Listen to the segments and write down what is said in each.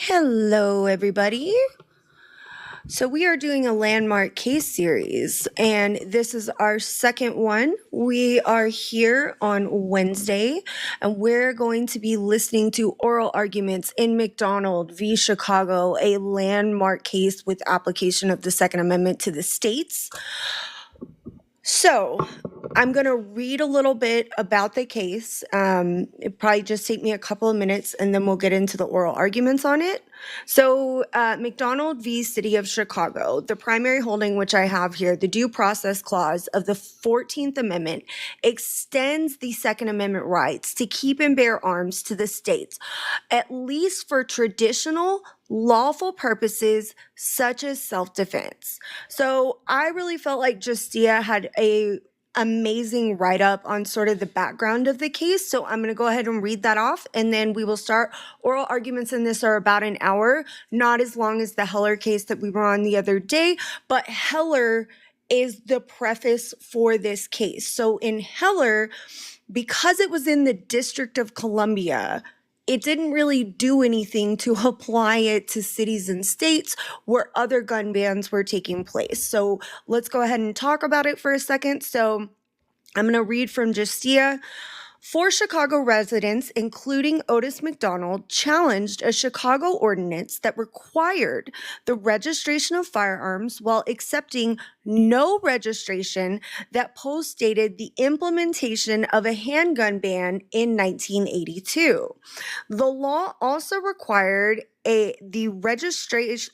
Hello, everybody. So, we are doing a landmark case series, and this is our second one. We are here on Wednesday, and we're going to be listening to oral arguments in McDonald v. Chicago, a landmark case with application of the Second Amendment to the states. So, I'm going to read a little bit about the case. It probably just take me a couple of minutes and then we'll get into the oral arguments on it. So, McDonald v. City of Chicago, the primary holding which I have here, the Due Process Clause of the 14th Amendment extends the Second Amendment rights to keep and bear arms to the states, at least for traditional lawful purposes such as self-defense. So I really felt like Justia had a amazing write-up on sort of the background of the case. So I'm going to go ahead and read that off, and then we will start. Oral arguments in this are about an hour, not as long as the Heller case that we were on the other day, but Heller is the preface for this case. So in Heller, because it was in the District of Columbia, it didn't really do anything to apply it to cities and states where other gun bans were taking place. So let's go ahead and talk about it for a second. So I'm going to read from Justia. 4 Chicago residents, including Otis McDonald, challenged a Chicago ordinance that required the registration of firearms while accepting no registration that postdated the implementation of a handgun ban in 1982. The law also required the re-registration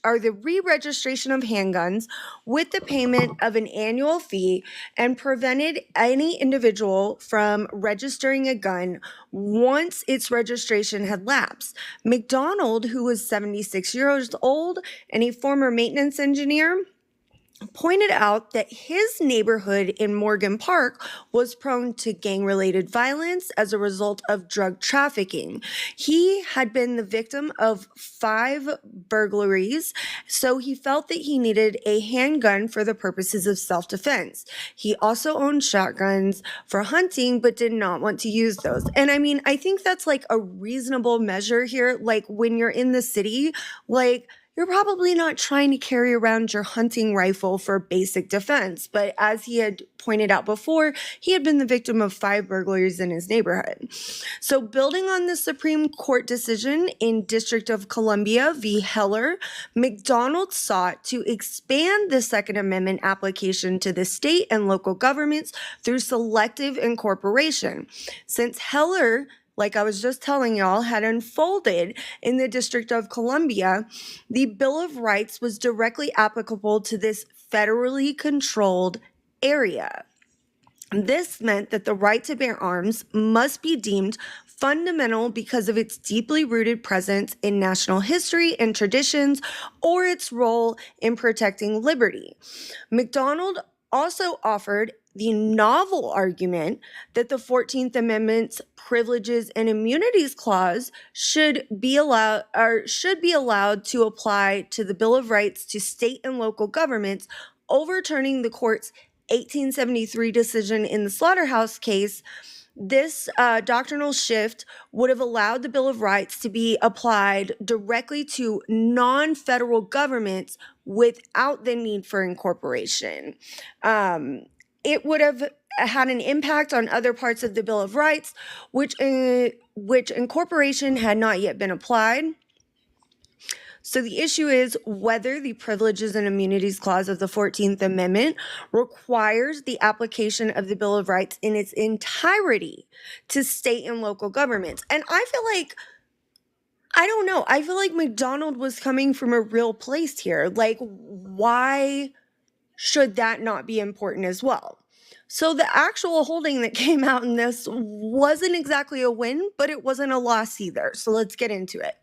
of handguns with the payment of an annual fee and prevented any individual from registering a gun once its registration had lapsed. McDonald, who was 76 years old and a former maintenance engineer, pointed out that his neighborhood in Morgan Park was prone to gang-related violence as a result of drug trafficking. He had been the victim of 5 burglaries, so he felt that he needed a handgun for the purposes of self-defense. He also owned shotguns for hunting, but did not want to use those. And I mean, I think that's like a reasonable measure here. Like when you're in the city, like, you're probably not trying to carry around your hunting rifle for basic defense. But as he had pointed out before, he had been the victim of 5 burglaries in his neighborhood. So building on the Supreme Court decision in District of Columbia v. Heller, McDonald sought to expand the Second Amendment application to the state and local governments through selective incorporation. Since Heller, like I was just telling y'all, had unfolded in the District of Columbia, the Bill of Rights was directly applicable to this federally controlled area. This meant that the right to bear arms must be deemed fundamental because of its deeply rooted presence in national history and traditions or its role in protecting liberty. McDonald also offered the novel argument that the 14th Amendment's Privileges and Immunities Clause should be allowed to apply to the Bill of Rights to state and local governments, overturning the court's 1873 decision in the Slaughterhouse case. This doctrinal shift would have allowed the Bill of Rights to be applied directly to non-federal governments without the need for incorporation. It would have had an impact on other parts of the Bill of Rights, which incorporation had not yet been applied. So the issue is whether the Privileges and Immunities Clause of the 14th Amendment requires the application of the Bill of Rights in its entirety to state and local governments. And I feel like, I don't know, I feel like McDonald was coming from a real place here. Like, why should that not be important as well? So the actual holding that came out in this wasn't exactly a win, but it wasn't a loss either. So let's get into it.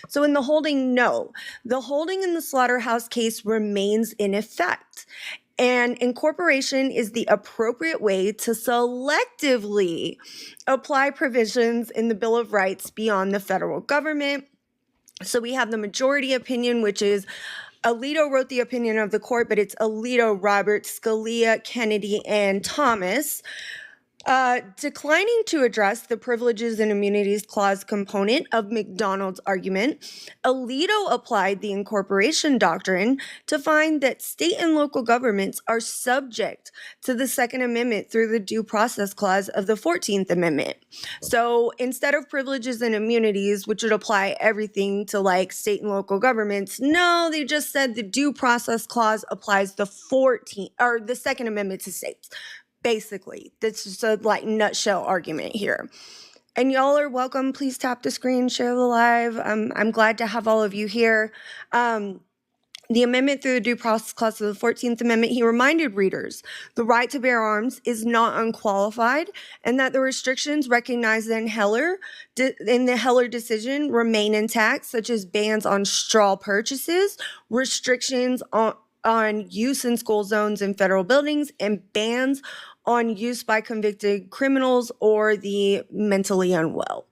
So in the holding, no. The holding in the Slaughterhouse case remains in effect. And incorporation is the appropriate way to selectively apply provisions in the Bill of Rights beyond the federal government. So we have the majority opinion, which is Alito wrote the opinion of the court, but it's Alito, Roberts, Scalia, Kennedy, and Thomas. Declining to address the Privileges and Immunities Clause component of McDonald's argument, Alito applied the incorporation doctrine to find that state and local governments are subject to the Second Amendment through the Due Process Clause of the 14th Amendment. So instead of privileges and immunities, which would apply everything to like state and local governments, no, they just said the Due Process Clause applies the 14th or the Second Amendment to states. Basically, that's just a like nutshell argument here. And y'all are welcome. Please tap the screen, share the live. I'm glad to have all of you here. The amendment through the Due Process Clause of the 14th Amendment, he reminded readers the right to bear arms is not unqualified and that the restrictions recognized in the Heller decision remain intact, such as bans on straw purchases, restrictions on use in school zones and federal buildings, and bans on use by convicted criminals or the mentally unwell.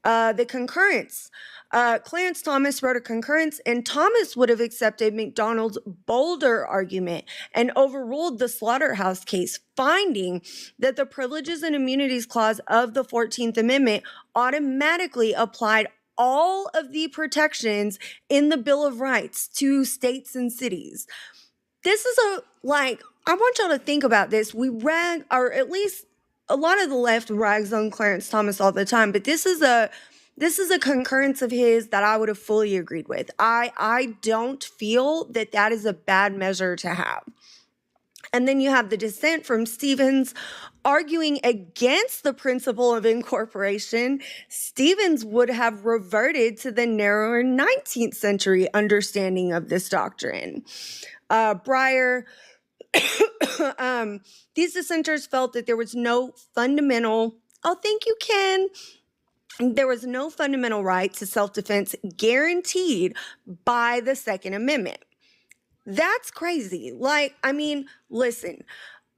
The concurrence. Clarence Thomas wrote a concurrence, and Thomas would have accepted McDonald's bolder argument and overruled the Slaughterhouse case, finding that the Privileges and Immunities Clause of the 14th Amendment automatically applied all of the protections in the Bill of Rights to states and cities. This is I want y'all to think about this. We rag, or at least a lot of the left rags on Clarence Thomas all the time, but this is a concurrence of his that I would have fully agreed with. I don't feel that that is a bad measure to have. And then you have the dissent from Stevens arguing against the principle of incorporation. Stevens would have reverted to the narrower 19th century understanding of this doctrine. Breyer, these dissenters felt that there was no fundamental, there was no fundamental right to self-defense guaranteed by the Second Amendment. That's crazy. Listen,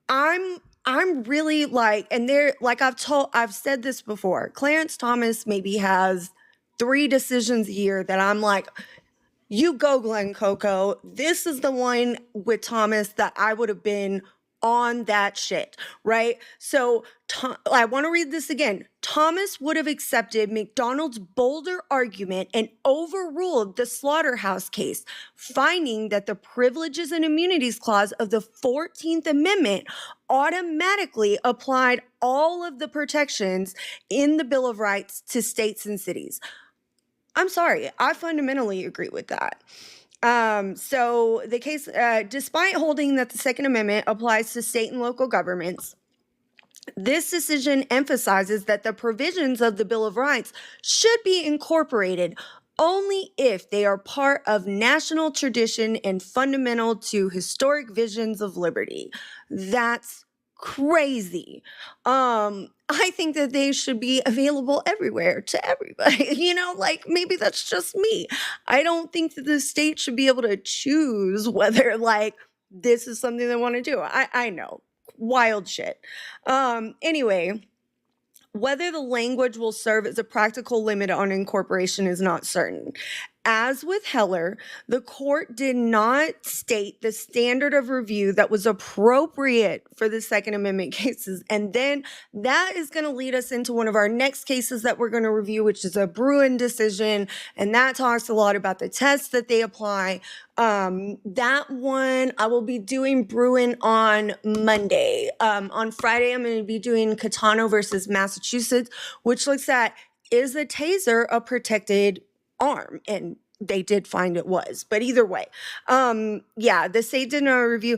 I'm really and there, I've said this before, Clarence Thomas maybe has 3 decisions a year that I'm like, you go, Glenn Coco. This is the one with Thomas that I would have been on that shit, right? So I want to read this again. Thomas would have accepted McDonald's bolder argument and overruled the Slaughterhouse case, finding that the Privileges and Immunities Clause of the 14th Amendment automatically applied all of the protections in the Bill of Rights to states and cities. I'm sorry, I fundamentally agree with that. So the case, despite holding that the Second Amendment applies to state and local governments, this decision emphasizes that the provisions of the Bill of Rights should be incorporated only if they are part of national tradition and fundamental to historic visions of liberty. That's crazy. I think that they should be available everywhere to everybody. Maybe that's just me. I don't think that the state should be able to choose whether this is something they want to do. I know. Wild shit. Anyway, whether the language will serve as a practical limit on incorporation is not certain. As with Heller, the court did not state the standard of review that was appropriate for the Second Amendment cases. And then that is going to lead us into one of our next cases that we're going to review, which is a Bruen decision. And that talks a lot about the tests that they apply. That one, I will be doing Bruen on Monday. On Friday, I'm going to be doing Catano versus Massachusetts, which looks at, is a taser a protected arm? And they did find it was, but either way, the state did not review.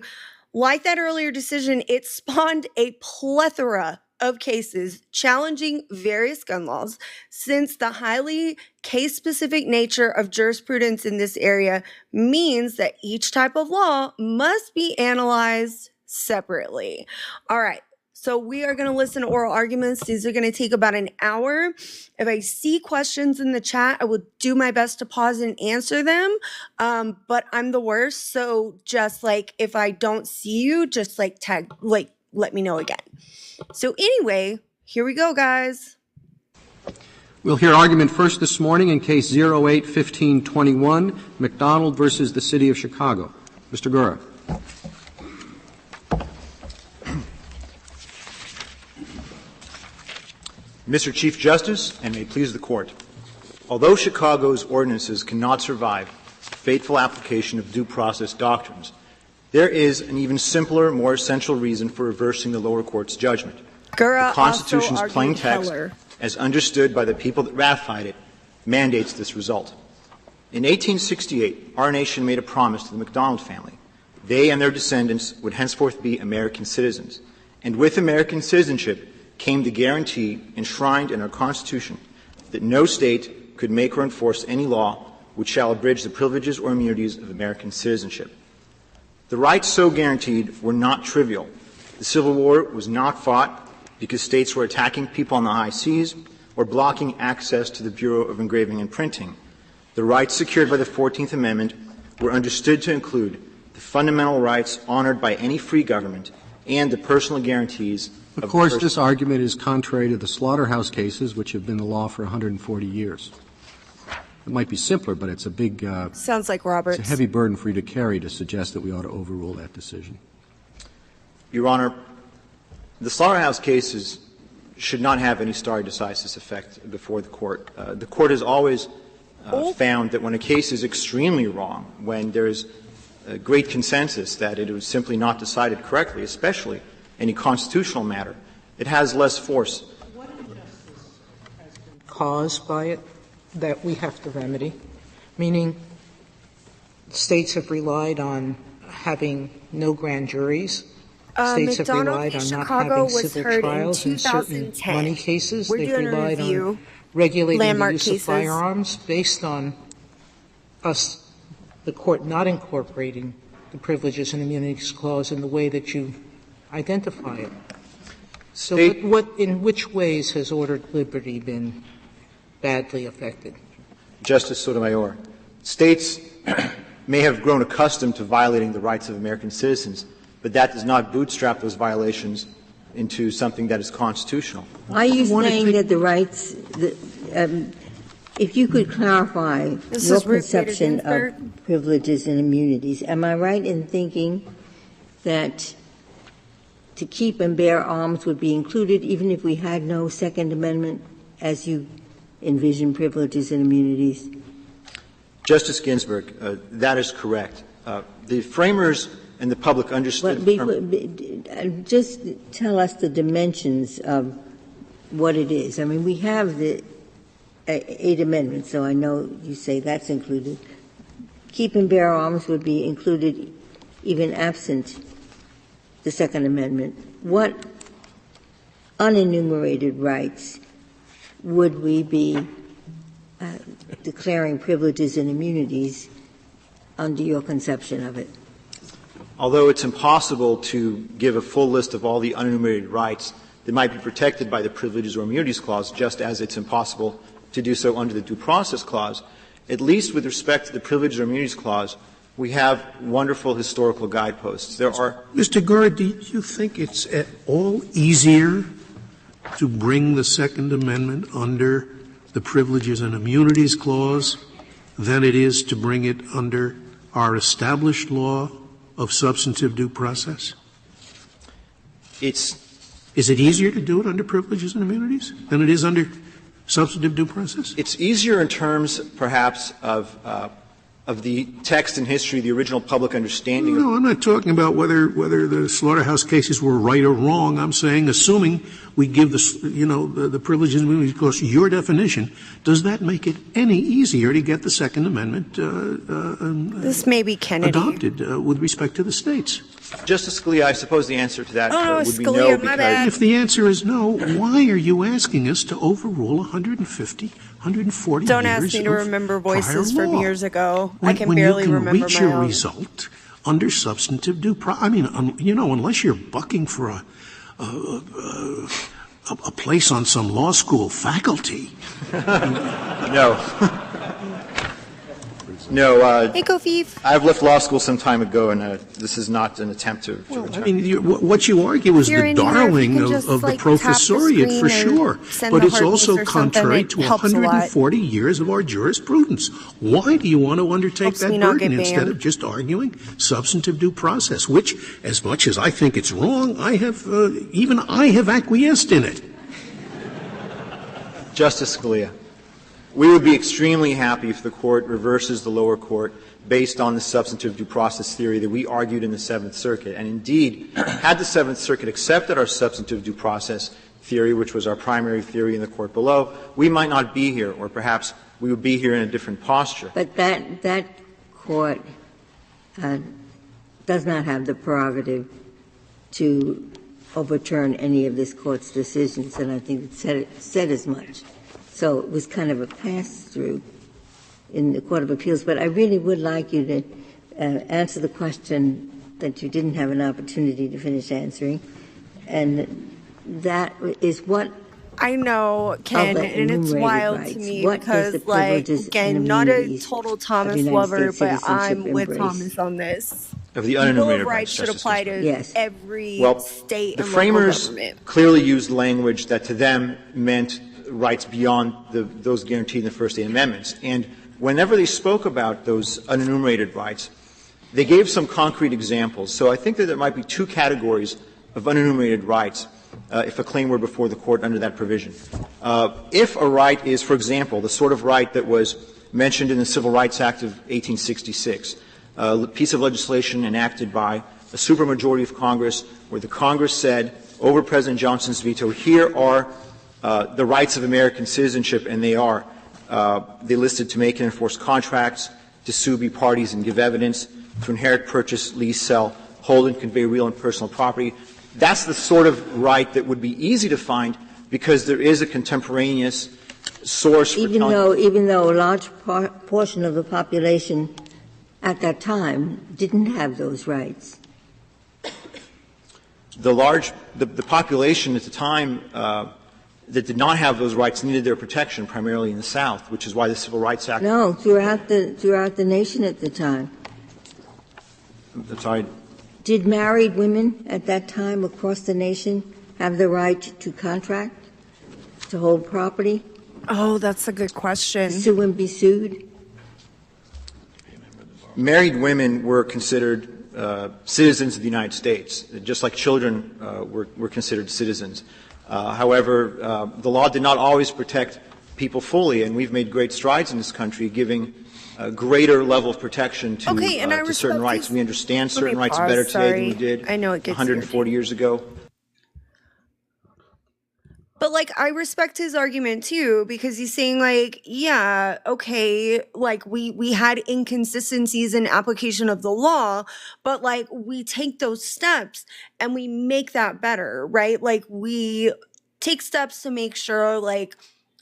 Like that earlier decision, it spawned a plethora of cases challenging various gun laws, since the highly case-specific nature of jurisprudence in this area means that each type of law must be analyzed separately. All right. So we are going to listen to oral arguments. These are going to take about an hour. If I see questions in the chat, I will do my best to pause and answer them. But I'm the worst. So just if I don't see you, just let me know again. So anyway, here we go, guys. We'll hear argument first this morning in case 08-1521, McDonald versus the City of Chicago. Mr. Gura. Mr. Chief Justice, and may it please the Court, although Chicago's ordinances cannot survive faithful application of due process doctrines, there is an even simpler, more essential reason for reversing the lower court's judgment. Gura The Constitution's also plain argued text, Heller. as understood by the people that ratified it, mandates this result. In 1868, our nation made a promise to the MacDonald family. They and their descendants would henceforth be American citizens. And with American citizenship came the guarantee enshrined in our Constitution that no state could make or enforce any law which shall abridge the privileges or immunities of American citizenship. The rights so guaranteed were not trivial. The Civil War was not fought because states were attacking people on the high seas or blocking access to the Bureau of Engraving and Printing. The rights secured by the 14th Amendment were understood to include the fundamental rights honored by any free government and the personal guarantees Of course, this argument is contrary to the slaughterhouse cases, which have been the law for 140 years. It might be simpler, but it's a big Sounds like Roberts. it's a heavy burden for you to carry to suggest that we ought to overrule that decision. Your Honor, the slaughterhouse cases should not have any stare decisis effect before the Court. The Court has always found that when a case is extremely wrong, when there is a great consensus that it was simply not decided correctly, especially any constitutional matter, it has less force. What injustice has been caused by it that we have to remedy? Meaning, states have relied on having no grand juries. States have McDonald relied v. on not Chicago having was civil heard in trials in certain 2010. money cases. We're They've doing a relied review. on regulating Landmark the use cases. of firearms based on us, the Court, not incorporating the Privileges and Immunities Clause in the way that you identify it. So in which ways has ordered liberty been badly affected? Justice Sotomayor, states may have grown accustomed to violating the rights of American citizens, but that does not bootstrap those violations into something that is constitutional. Are you saying that the rights, if you could clarify your conception of privileges and immunities, am I right in thinking that to keep and bear arms would be included even if we had no Second Amendment as you envision privileges and immunities? Justice Ginsburg, that is correct. The framers and the public understood. Just tell us the dimensions of what it is. I mean, we have the Eighth Amendment, so I know you say that's included. Keep and bear arms would be included even absent the Second Amendment. What unenumerated rights would we be declaring privileges and immunities under your conception of it? Although it's impossible to give a full list of all the unenumerated rights that might be protected by the Privileges or Immunities Clause, just as it's impossible to do so under the Due Process Clause, at least with respect to the Privileges or Immunities Clause, we have wonderful historical guideposts. There are — Mr. Gura, do you think it's at all easier to bring the Second Amendment under the Privileges and Immunities Clause than it is to bring it under our established law of substantive due process? Is it easier to do it under privileges and immunities than it is under substantive due process? It's easier in terms, perhaps, of the text and history, the original public understanding. No, I'm not talking about whether the slaughterhouse cases were right or wrong. I'm saying, assuming we give the Privileges and Immunities Clause your definition, does that make it any easier to get the Second Amendment This may be Kennedy. adopted with respect to the states? Justice Scalia, I suppose the answer to that would be Scalia, no, my bad. If the answer is no, why are you asking us to overrule 140 Don't years ask me to of remember prior voices from law? years ago. When, I can when barely you can remember reach my a own. result under substantive due process. I mean, unless you're bucking for a place on some law school faculty. No. No. Hey, Kofif. I've left law school some time ago, and this is not an attempt to return. I mean, what you argue is the darling of the professoriate, for sure. But it's also contrary to 140 years of our jurisprudence. Why do you want to undertake that burden instead of just arguing substantive due process, which, as much as I think it's wrong, even I have acquiesced in it. Justice Scalia, we would be extremely happy if the Court reverses the lower court based on the substantive due process theory that we argued in the Seventh Circuit. And indeed, had the Seventh Circuit accepted our substantive due process theory, which was our primary theory in the court below, we might not be here, or perhaps we would be here in a different posture. But that court does not have the prerogative to overturn any of this Court's decisions, and I think it said as much. So it was kind of a pass-through in the Court of Appeals. But I really would like you to answer the question that you didn't have an opportunity to finish answering, and that is what I know, Ken, and it's wild rights. to me What because, like, again, not a total Thomas lover, but I'm with Thomas on this. Of the Bill of unenumerated Rights should Justice apply to Yes. every Well, state the and framers local government. clearly used language that to them meant rights beyond those guaranteed in the First 8 Amendments. And whenever they spoke about those unenumerated rights, they gave some concrete examples. So I think that there might be two categories of unenumerated rights if a claim were before the Court under that provision. If a right is, for example, the sort of right that was mentioned in the Civil Rights Act of 1866, a piece of legislation enacted by a supermajority of Congress where the Congress said, over President Johnson's veto, here are the rights of American citizenship, and they listed to make and enforce contracts, to sue, be parties, and give evidence, to inherit, purchase, lease, sell, hold, and convey real and personal property. That's the sort of right that would be easy to find because there is a contemporaneous source for even though a large portion of the population at that time didn't have those rights. The population at the time that did not have those rights needed their protection primarily in the South, which is why the Civil Rights Act. No, throughout the nation at the time. I'm sorry. Did married women at that time across the nation have the right to contract, to hold property, Oh, that's a good question. sue and be sued? Married women were considered citizens of the United States, just like children were considered citizens. However, the law did not always protect people fully, and we've made great strides in this country giving a greater level of protection to, to certain rights. We understand certain rights better today than we did 140 years ago. But, like, I respect his argument, too, because he's saying, like, yeah, okay, like, we had inconsistencies in application of the law, but, like, we take those steps and we make that better, right? Like, we take steps to make sure, like,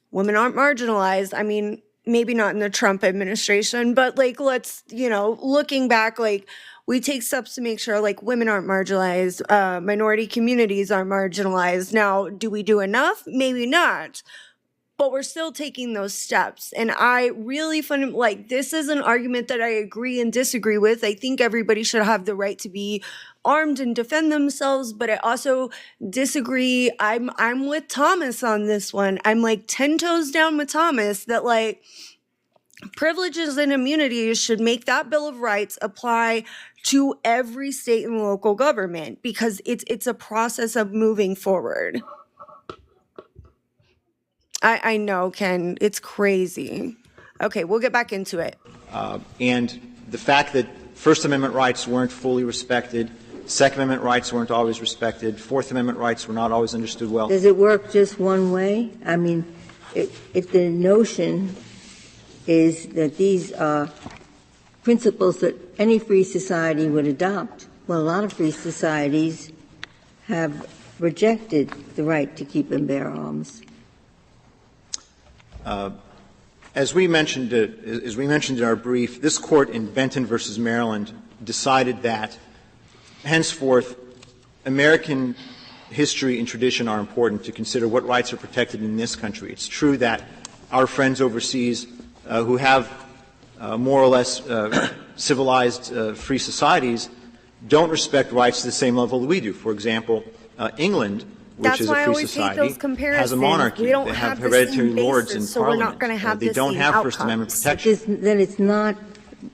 women aren't marginalized. I mean, maybe not in the Trump administration, but, like, let's, looking back, like, we take steps to make sure, like, women aren't marginalized, minority communities aren't marginalized. Now, do we do enough? Maybe not. But we're still taking those steps. And I really find, like, this is an argument that I agree and disagree with. I think everybody should have the right to be armed and defend themselves, but I also disagree. I'm with Thomas on this one. I'm, like, 10 toes down with Thomas that, like, privileges and immunities should make that Bill of Rights apply to every state and local government because it's a process of moving forward. I know, Ken, it's crazy. Okay, we'll get back into it. And the fact that First Amendment rights weren't fully respected, Second Amendment rights weren't always respected, Fourth Amendment rights were not always understood well. Does it work just one way? I mean, if the notion is that these are principles that any free society would adopt. Well, a lot of free societies have rejected the right to keep and bear arms. As we mentioned in our brief, this Court in Benton versus Maryland decided that henceforth American history and tradition are important to consider what rights are protected in this country. It's true that our friends overseas who have more or less civilized free societies don't respect rights to the same level that we do. For example, England, which is a free society, has a monarchy. We don't they have the hereditary same lords basis, in so Parliament. We're not going to have they the don't same have outcomes. First Amendment protection. Then it's not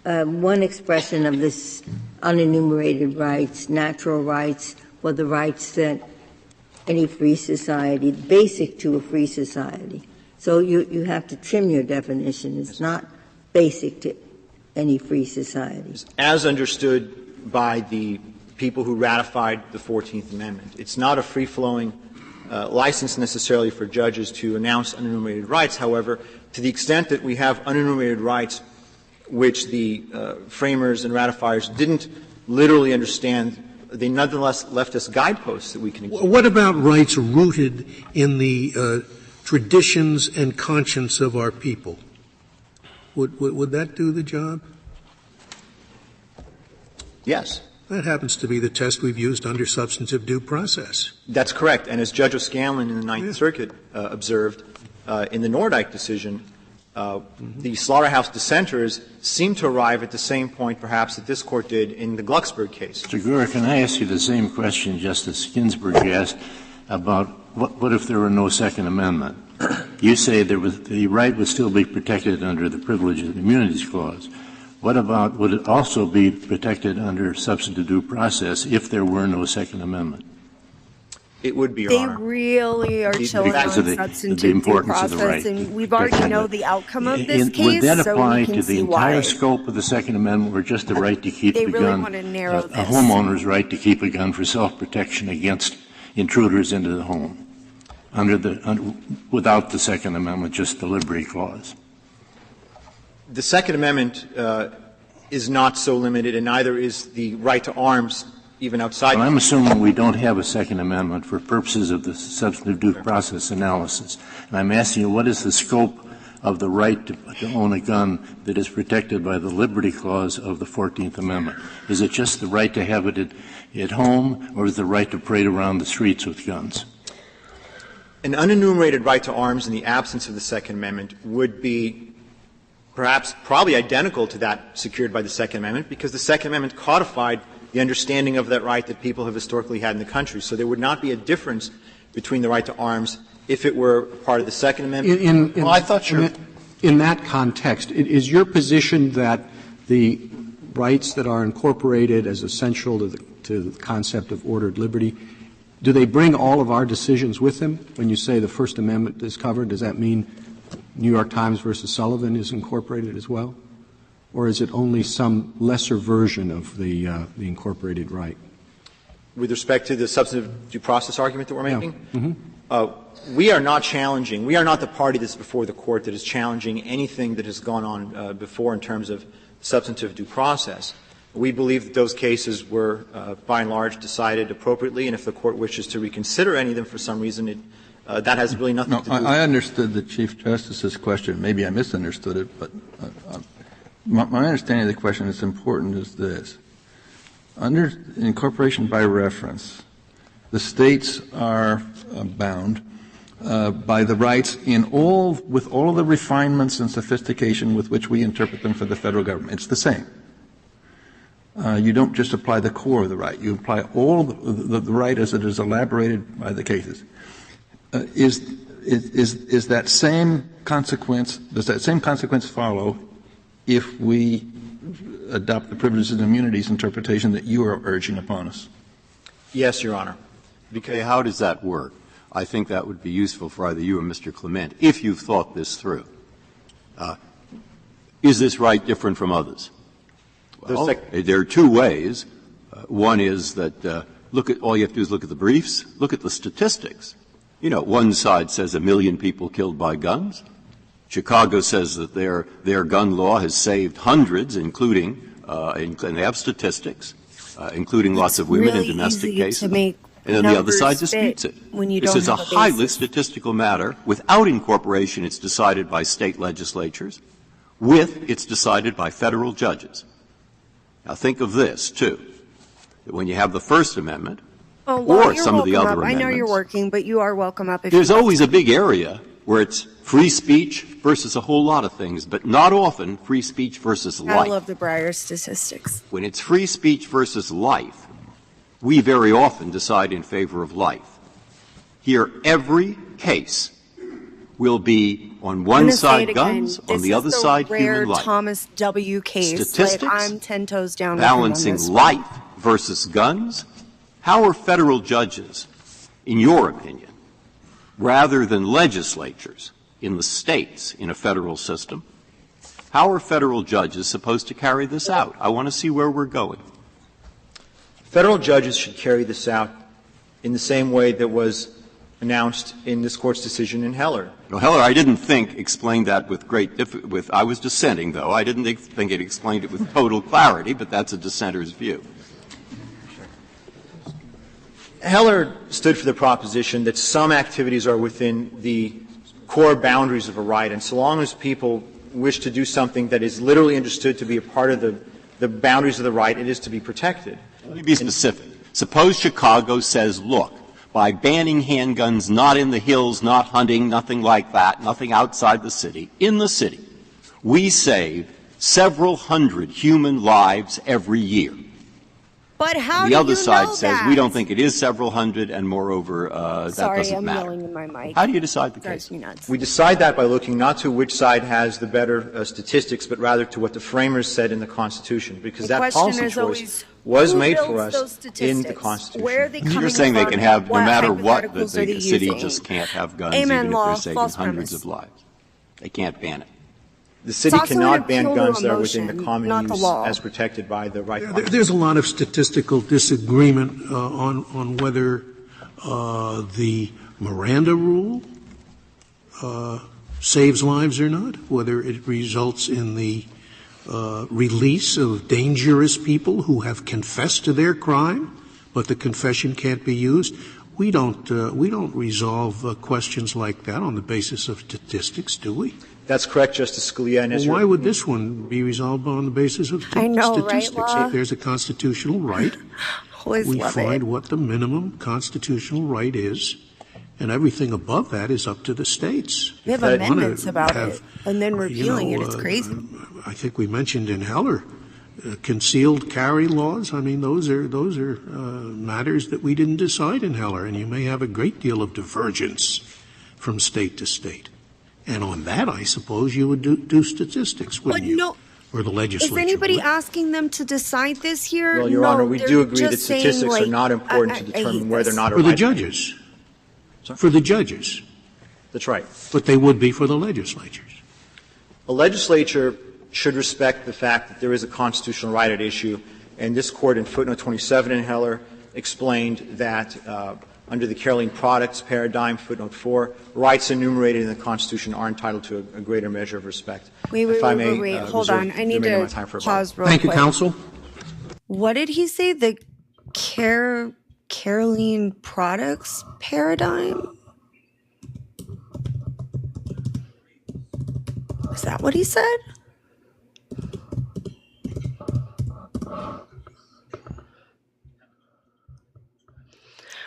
one expression of this unenumerated rights, natural rights, or the rights that any free society, basic to a free society. So you have to trim your definition. It's not basic to any free society. As understood by the people who ratified the 14th Amendment. It's not a free-flowing license necessarily for judges to announce unenumerated rights. However, to the extent that we have unenumerated rights which the framers and ratifiers didn't literally understand, they nonetheless left us guideposts that we can examine. What about rights rooted in the traditions and conscience of our people? Would that do the job? Yes. That happens to be the test we've used under substantive due process. That's correct. And as Judge O'Scanlan in the Ninth Circuit observed in the Nordyke decision, the slaughterhouse dissenters seem to arrive at the same point perhaps that this Court did in the Glucksberg case. Mr. Gore, can I ask you the same question Justice Ginsburg asked about what if there were no Second Amendment? You say the right would still be protected under the Privileges and Immunities Clause. What about, would it also be protected under substantive due process if there were no Second Amendment? It would be, Your They Honor. really are chilling on Because of the substantive due importance of the process, right. and we've already know the outcome of this case, Would that so apply we can to see the entire why. scope of the Second Amendment, or just the right to keep They the really gun? want to narrow A this. homeowner's right to keep a gun for self-protection against intruders into the home, without the Second Amendment, just the Liberty Clause. The Second Amendment is not so limited, and neither is the right to arms even outside. Well, I'm assuming we don't have a Second Amendment for purposes of the substantive due process analysis. And I'm asking you, what is the scope of the right to own a gun that is protected by the Liberty Clause of the 14th Amendment? Is it just the right to have it at home, or is it the right to parade around the streets with guns? An unenumerated right to arms in the absence of the Second Amendment would be probably identical to that secured by the Second Amendment, because the Second Amendment codified the understanding of that right that people have historically had in the country. So there would not be a difference between the right to arms if it were part of the Second Amendment. In that context, is your position that the rights that are incorporated as essential to the concept of ordered liberty, do they bring all of our decisions with them? When you say the First Amendment is covered, does that mean New York Times versus Sullivan is incorporated as well? Or is it only some lesser version of the incorporated right? With respect to the substantive due process argument that we're making? Mm-hmm. We are not challenging. We are not the party that's before the Court that is challenging anything that has gone on before in terms of substantive due process. We believe that those cases were, by and large, decided appropriately, and if the Court wishes to reconsider any of them for some reason, that has really nothing to do with it. I understood the Chief Justice's question. Maybe I misunderstood it, but my understanding of the question is important is this. Under incorporation by reference, the states are bound by the rights with all of the refinements and sophistication with which we interpret them for the federal government. It's the same. You don't just apply the core of the right. You apply all the right as it is elaborated by the cases. Is that same consequence, does that same consequence follow if we adopt the privileges and immunities interpretation that you are urging upon us? Yes, Your Honor. Okay, how does that work? I think that would be useful for either you or Mr. Clement, if you've thought this through. Is this right different from others? Well, there are two ways. One is that all you have to do is look at the briefs, look at the statistics. You know, one side says 1 million people killed by guns. Chicago says that their gun law has saved hundreds, including, and they have statistics, including lots of women in domestic cases. And then the other side disputes it. This is a highly statistical matter. Without incorporation, it's decided by state legislatures. With, it's decided by federal judges. Now think of this, too, that when you have the First Amendment, or some of the other amendments. I know you're working, but you are welcome up. There's always a big area where it's free speech versus a whole lot of things, but not often free speech versus life. I love the Breyer statistics. When it's free speech versus life, we very often decide in favor of life. Here, every case will be on one side guns, on the other side human life. Thomas W. case. Statistics, like I'm 10 toes down. balancing life versus guns. How are federal judges, in your opinion, rather than legislatures, in the states in a federal system. How are federal judges supposed to carry this out? I want to see where we're going. Federal judges should carry this out in the same way that was announced in this Court's decision in Heller. No, Heller, I didn't think explained that with great I was dissenting, though. I didn't think it explained it with total clarity, but that's a dissenter's view. Heller stood for the proposition that some activities are within the core boundaries of a right, and so long as people wish to do something that is literally understood to be a part of the boundaries of the right, it is to be protected. Let me be specific. Suppose Chicago says, look, by banning handguns not in the hills, not hunting, nothing like that, nothing outside the city, in the city, we save several hundred human lives every year. But how do the other you side know says that? we don't think it is several hundred, and moreover, that Sorry, doesn't I'm matter. yelling in my mic. How do you decide the Drives case? me nuts. We decide that by looking not to which side has the better statistics, but rather to what the framers said in the Constitution, because The that question policy is choice always, was who made builds for us those in the statistics? Constitution. Where are they coming You're saying they from? can have, no matter what, that hypotheticals are they the city using? just can't have guns Amen even law, if they're saving false hundreds premise. of lives. They can't ban it. The city also an cannot ban appeal to guns that are within the emotion, common not the use law. as protected by the right. There's a lot of statistical disagreement on whether the Miranda rule saves lives or not, whether it results in the release of dangerous people who have confessed to their crime, but the confession can't be used. We don't resolve questions like that on the basis of statistics, do we? That's correct, Justice Scalia. And Well, why would this one be resolved on the basis of I know, right, statistics? Law? If there's a constitutional right, Always we love find it. what the minimum constitutional right is, and everything above that is up to the states. We have If they wanna amendments about have, it, and then repealing it. It's crazy. I think we mentioned in Heller, concealed carry laws. I mean, those are matters that we didn't decide in Heller, and you may have a great deal of divergence from state to state. And on that, I suppose you would do statistics, wouldn't But you? no, Or the legislature. is anybody would. asking them to decide this here? Well, Your No, Honor, we they're do agree that just saying, statistics are like, not important I to hate determine whether or this. not a For the right. judges. For the judges. That's right. But they would be for the legislatures. A legislature should respect the fact that there is a constitutional right at issue, and this Court in footnote 27 in Heller explained that under the Caroline Products paradigm, footnote 4, rights enumerated in the Constitution are entitled to a greater measure of respect. Wait, If I may, hold reserve on. I the need remainder of to my time for a pause real Thank you, quick. counsel. What did he say? The Caroline Products paradigm? Is that what he said?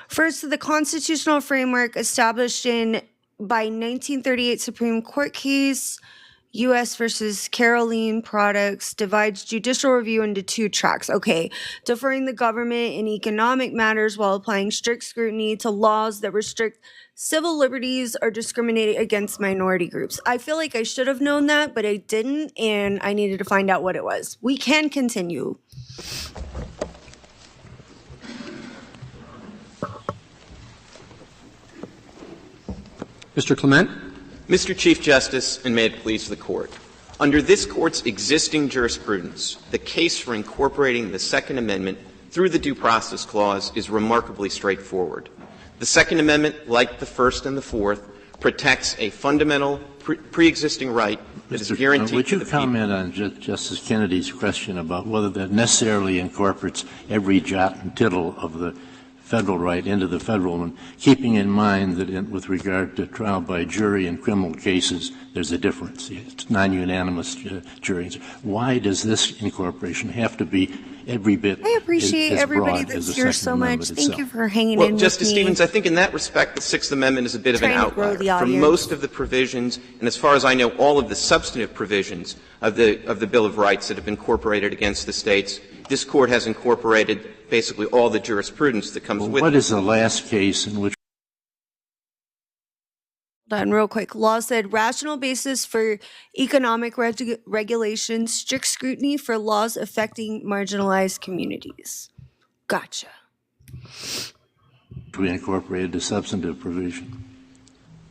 First, the constitutional framework established by 1938 Supreme Court case U.S. versus Caroline Products divides judicial review into two tracks. Okay, deferring the government in economic matters while applying strict scrutiny to laws that restrict civil liberties or discriminate against minority groups. I feel like I should have known that, but I didn't, and I needed to find out what it was. We can continue. Mr. Clement? Mr. Chief Justice, and may it please the Court. Under this Court's existing jurisprudence, the case for incorporating the Second Amendment through the Due Process Clause is remarkably straightforward. The Second Amendment, like the First and the Fourth, protects a fundamental pre-existing right that is guaranteed would to you the people. comment on Justice Kennedy's question about whether that necessarily incorporates every jot and tittle of the federal right into the federal one, keeping in mind that with regard to trial by jury in criminal cases, there's a difference. It's non-unanimous juries. Why does this incorporation have to be every bit I appreciate as everybody broad as that's the here Second so much. Amendment Thank itself? you for hanging Well, in Justice with me. Stevens, I think in that respect the Sixth Amendment is a bit of an Trying to grow outlier. the For audience. most of the provisions, and as far as I know, all of the substantive provisions of the Bill of Rights that have been incorporated against the states, this Court has incorporated basically all the jurisprudence that comes with What it. is the last case in which Done real quick. Law said rational basis for economic regulation, strict scrutiny for laws affecting marginalized communities. Gotcha. we incorporated a substantive provision?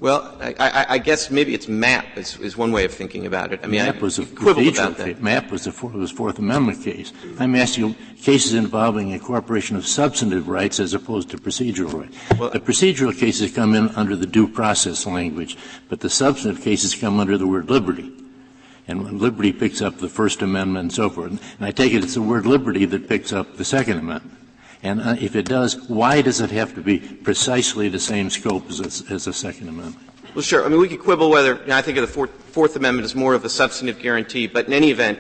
Well, I guess maybe it's MAP is one way of thinking about it. I mean, MAP was a quibble about that. MAP was was Fourth Amendment case. I'm asking you cases involving incorporation of substantive rights as opposed to procedural rights. Well, the procedural cases come in under the due process language, but the substantive cases come under the word liberty. And when liberty picks up the First Amendment and so forth, and I take it it's the word liberty that picks up the Second Amendment. And if it does, why does it have to be precisely the same scope as the Second Amendment? Well, sure. I mean, we could quibble whether I think of the Fourth Amendment as more of a substantive guarantee, but in any event,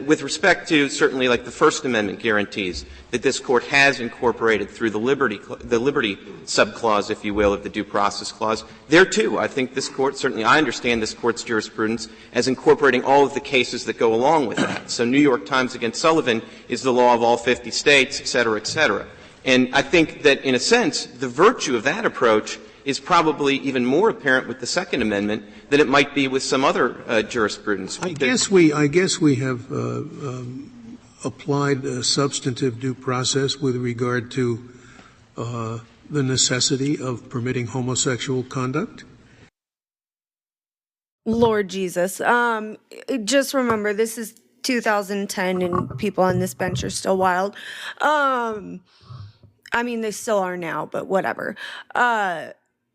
with respect to certainly like the First Amendment guarantees that this Court has incorporated through the liberty subclause, if you will, of the Due Process Clause, there too, I think this Court, certainly I understand this Court's jurisprudence as incorporating all of the cases that go along with that. So New York Times against Sullivan is the law of all 50 states, et cetera, et cetera. And I think that in a sense, the virtue of that approach is probably even more apparent with the Second Amendment than it might be with some other jurisprudence. I guess we have applied a substantive due process with regard to the necessity of permitting homosexual conduct. Lord Jesus. Just remember, this is 2010 and people on this bench are still wild. I mean, they still are now, but whatever.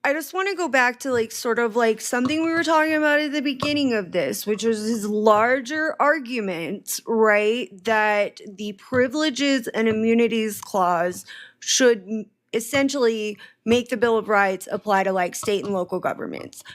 I just want to go back to like sort of like something we were talking about at the beginning of this, which was his larger argument, right? That the Privileges and Immunities Clause should essentially make the Bill of Rights apply to like state and local governments.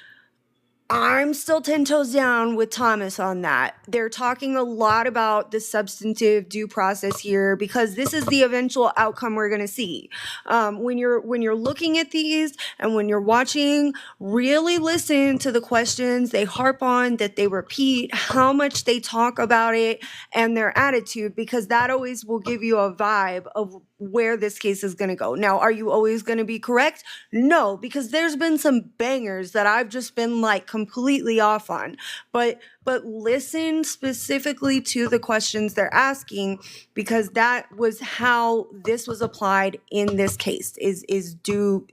I'm still 10 toes down with Thomas on that. They're talking a lot about the substantive due process here because this is the eventual outcome we're going to see. When you're looking at these and when you're watching, really listen to the questions they harp on, that they repeat, how much they talk about it, and their attitude, because that always will give you a vibe of where this case is going to go. Now, are you always going to be correct? No, because there's been some bangers that I've just been like completely off on. But listen specifically to the questions they're asking, because that was how this was applied in this case is due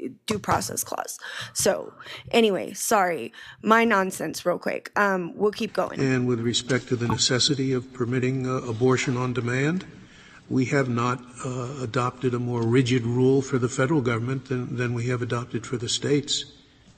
process clause. So anyway, sorry, my nonsense real quick. We'll keep going. And with respect to the necessity of permitting abortion on demand, we have not adopted a more rigid rule for the federal government than we have adopted for the states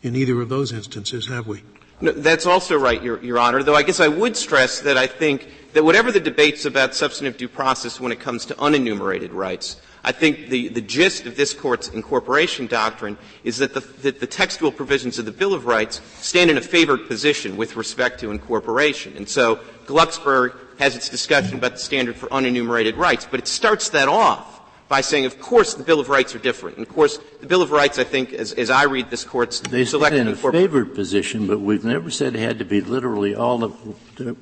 in either of those instances, have we? No, that's also right, Your Honor, though I guess I would stress that I think that whatever the debates about substantive due process when it comes to unenumerated rights, I think the gist of this Court's incorporation doctrine is that the textual provisions of the Bill of Rights stand in a favored position with respect to incorporation. And so Glucksberg has its discussion about the standard for unenumerated rights, but it starts that off by saying, of course, the Bill of Rights are different. And, of course, the Bill of Rights, I think, as I read this Court's they stand in a favored position, but we've never said it had to be literally all the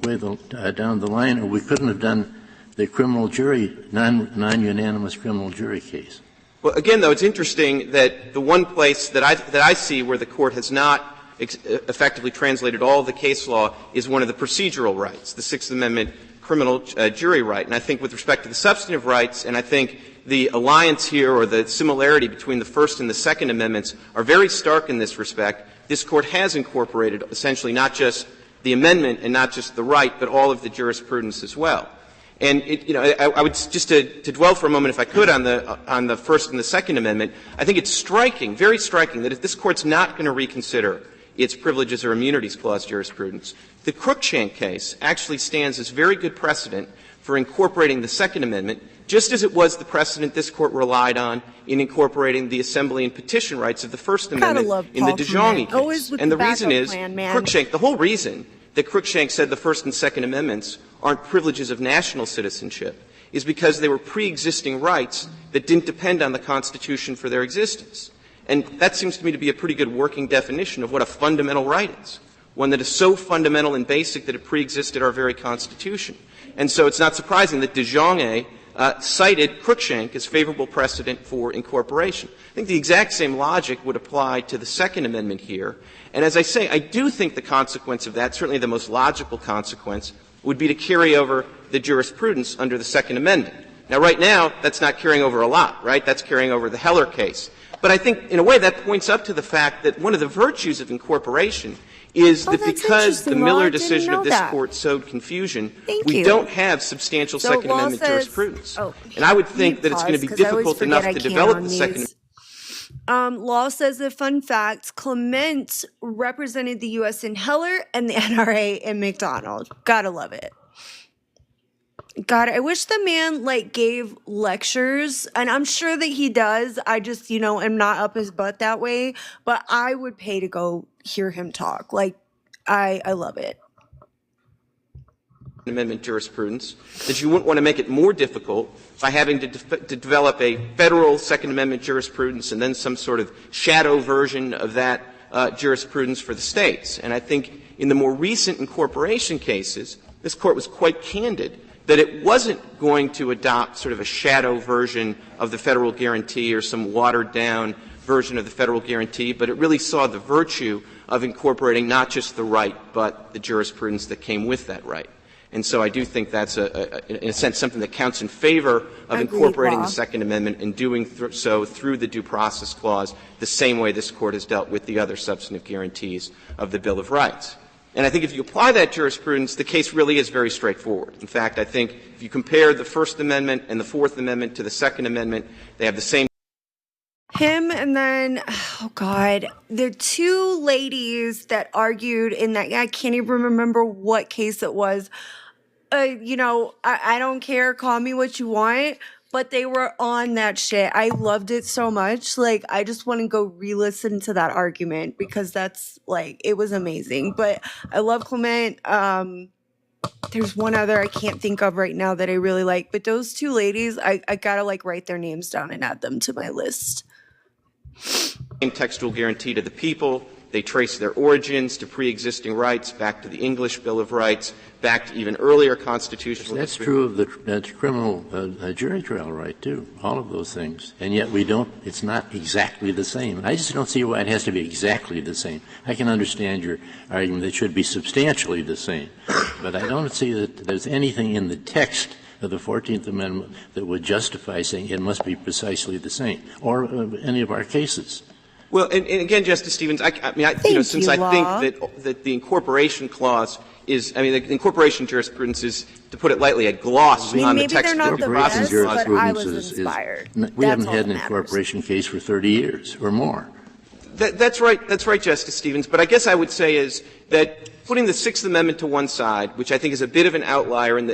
way down the line, or we couldn't have done the criminal jury, non-unanimous criminal jury case. Well, again, though, it's interesting that the one place that I see where the Court has not effectively translated all the case law is one of the procedural rights, the Sixth Amendment criminal jury right. And I think with respect to the substantive rights, and I think the alliance here or the similarity between the First and the Second Amendments are very stark in this respect. This Court has incorporated essentially not just the amendment and not just the right, but all of the jurisprudence as well. And I would just to dwell for a moment, if I could, on the First and the Second Amendment. I think it's striking, very striking, that if this Court's not going to reconsider its Privileges or Immunities Clause jurisprudence, the Cruikshank case actually stands as very good precedent for incorporating the Second Amendment, just as it was the precedent this Court relied on in incorporating the assembly and petition rights of the First Amendment in the DeJonghe case. And the reason is, Cruikshank, the whole reason that Cruikshank said the First and Second Amendments aren't privileges of national citizenship is because they were pre-existing rights that didn't depend on the Constitution for their existence. And that seems to me to be a pretty good working definition of what a fundamental right is, one that is so fundamental and basic that it pre-existed our very Constitution. And so it's not surprising that DeJonghe cited Cruikshank as favorable precedent for incorporation. I think the exact same logic would apply to the Second Amendment here. And as I say, I do think the consequence of that, certainly the most logical consequence, would be to carry over the jurisprudence under the Second Amendment. Now, right now, that's not carrying over a lot, right? That's carrying over the Heller case. But I think, in a way, that points up to the fact that one of the virtues of incorporation is that because the Miller decision of this Court sowed confusion, we don't have substantial Second Amendment jurisprudence. And I would think that it's going to be difficult enough to develop the Second Amendment. Law says a fun fact, Clement represented the U.S. in Heller and the NRA in McDonald. Gotta love it. God, I wish the man gave lectures, and I'm sure that he does. I just, am not up his butt that way, but I would pay to go hear him talk. I love it. Amendment jurisprudence, that you wouldn't want to make it more difficult by having to develop a federal Second Amendment jurisprudence and then some sort of shadow version of that jurisprudence for the states. And I think in the more recent incorporation cases, this Court was quite candid that it wasn't going to adopt sort of a shadow version of the federal guarantee or some watered-down version of the federal guarantee, but it really saw the virtue of incorporating not just the right, but the jurisprudence that came with that right. And so I do think that's, in a sense, something that counts in favor of incorporating the Second Amendment and doing so through the Due Process Clause the same way this Court has dealt with the other substantive guarantees of the Bill of Rights. And I think if you apply that jurisprudence, the case really is very straightforward. In fact, I think if you compare the First Amendment and the Fourth Amendment to the Second Amendment, they have the same. Him and then, oh God, the two ladies that argued in that, I can't even remember what case it was. I don't care, call me what you want, but they were on that shit. I loved it so much. I just want to go re-listen to that argument because that's it was amazing. But I love Clement. There's one other I can't think of right now that I really like, but those two ladies, I gotta write their names down and add them to my list. Textual guarantee to the people. They trace their origins to pre-existing rights, back to the English Bill of Rights, back to even earlier constitutional. That's true of the criminal jury trial right, too, all of those things. And yet it's not exactly the same. I just don't see why it has to be exactly the same. I can understand your argument that it should be substantially the same, but I don't see that there's anything in the text of the 14th Amendment that would justify saying it must be precisely the same, or any of our cases. Well, and again, Justice Stevens, I think that the incorporation clause is, the incorporation jurisprudence is, to put it lightly, a gloss on the text of the process. But I was inspired. We haven't had an incorporation case for 30 years or more. That's right, Justice Stevens. But I guess I would say is that putting the Sixth Amendment to one side, which I think is a bit of an outlier in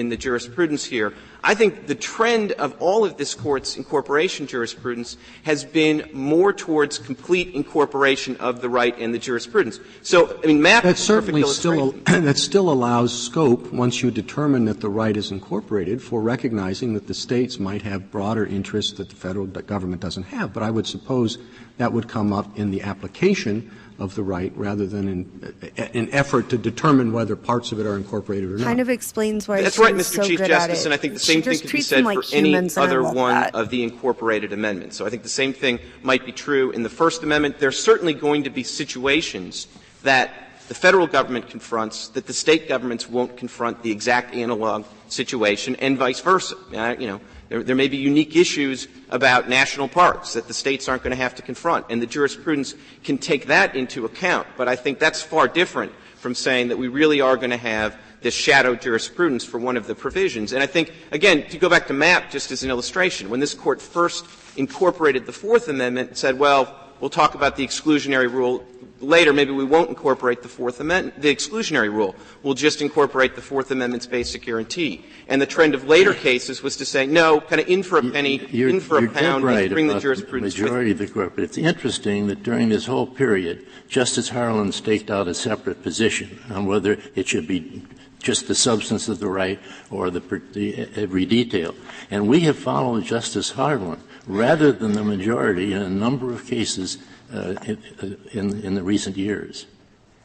the jurisprudence here, I think the trend of all of this Court's incorporation jurisprudence has been more towards complete incorporation of the right and the jurisprudence. So, MAP that certainly still allows scope once you determine that the right is incorporated for recognizing that the states might have broader interests that the federal government doesn't have. But I would suppose that would come up in the application of the right rather than in an effort to determine whether parts of it are incorporated or not. Kind of explains why that's right, Mr. Chief Justice, and I think the same thing could be said for any other one of the incorporated amendments. So I think the same thing might be true in the First Amendment. There's certainly going to be situations that the federal government confronts that the state governments won't confront the exact analog situation, and vice versa. There may be unique issues about national parks that the states aren't going to have to confront, and the jurisprudence can take that into account. But I think that's far different from saying that we really are going to have this shadow jurisprudence for one of the provisions. And I think, again, to go back to MAP just as an illustration, when this Court first incorporated the Fourth Amendment and said, well, we'll talk about the exclusionary rule later, maybe we won't incorporate the Fourth Amendment, the exclusionary rule. We'll just incorporate the Fourth Amendment's basic guarantee. And the trend of later cases was to say, no, kind of in for a penny, in for a pound, let's bring the jurisprudence. The majority of the Court. But it's interesting that during this whole period, Justice Harlan staked out a separate position on whether it should be just the substance of the right or every detail. And we have followed Justice Harlan rather than the majority in a number of cases in the recent years.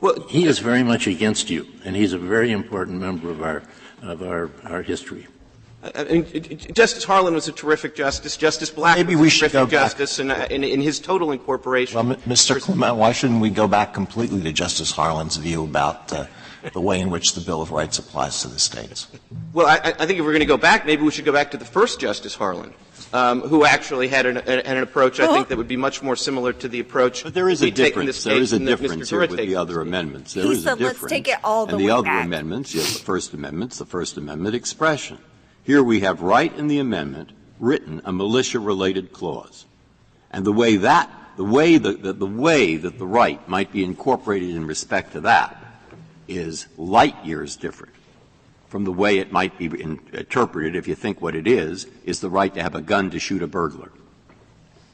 Well, he is very much against you, and he's a very important member of our history. Justice Harlan was a terrific justice. Justice Black Maybe was we a should terrific go back. justice, and in his total incorporation. Well, Mr. Clement, why shouldn't we go back completely to Justice Harlan's view about the way in which the Bill of Rights applies to the states. Well, I think if we're going to go back, maybe we should go back to the first Justice Harlan, who actually had an approach, I think, that would be much more similar to the approach but there is a difference. There is a difference here with the other amendments. There is a difference. Let's take it all the way way back. And the back. other amendments, you have the First Amendment expression. Here we have right in the amendment written a militia-related clause. And the way that the way that the right might be incorporated in respect to that is light years different from the way it might be interpreted, if you think what it is the right to have a gun to shoot a burglar.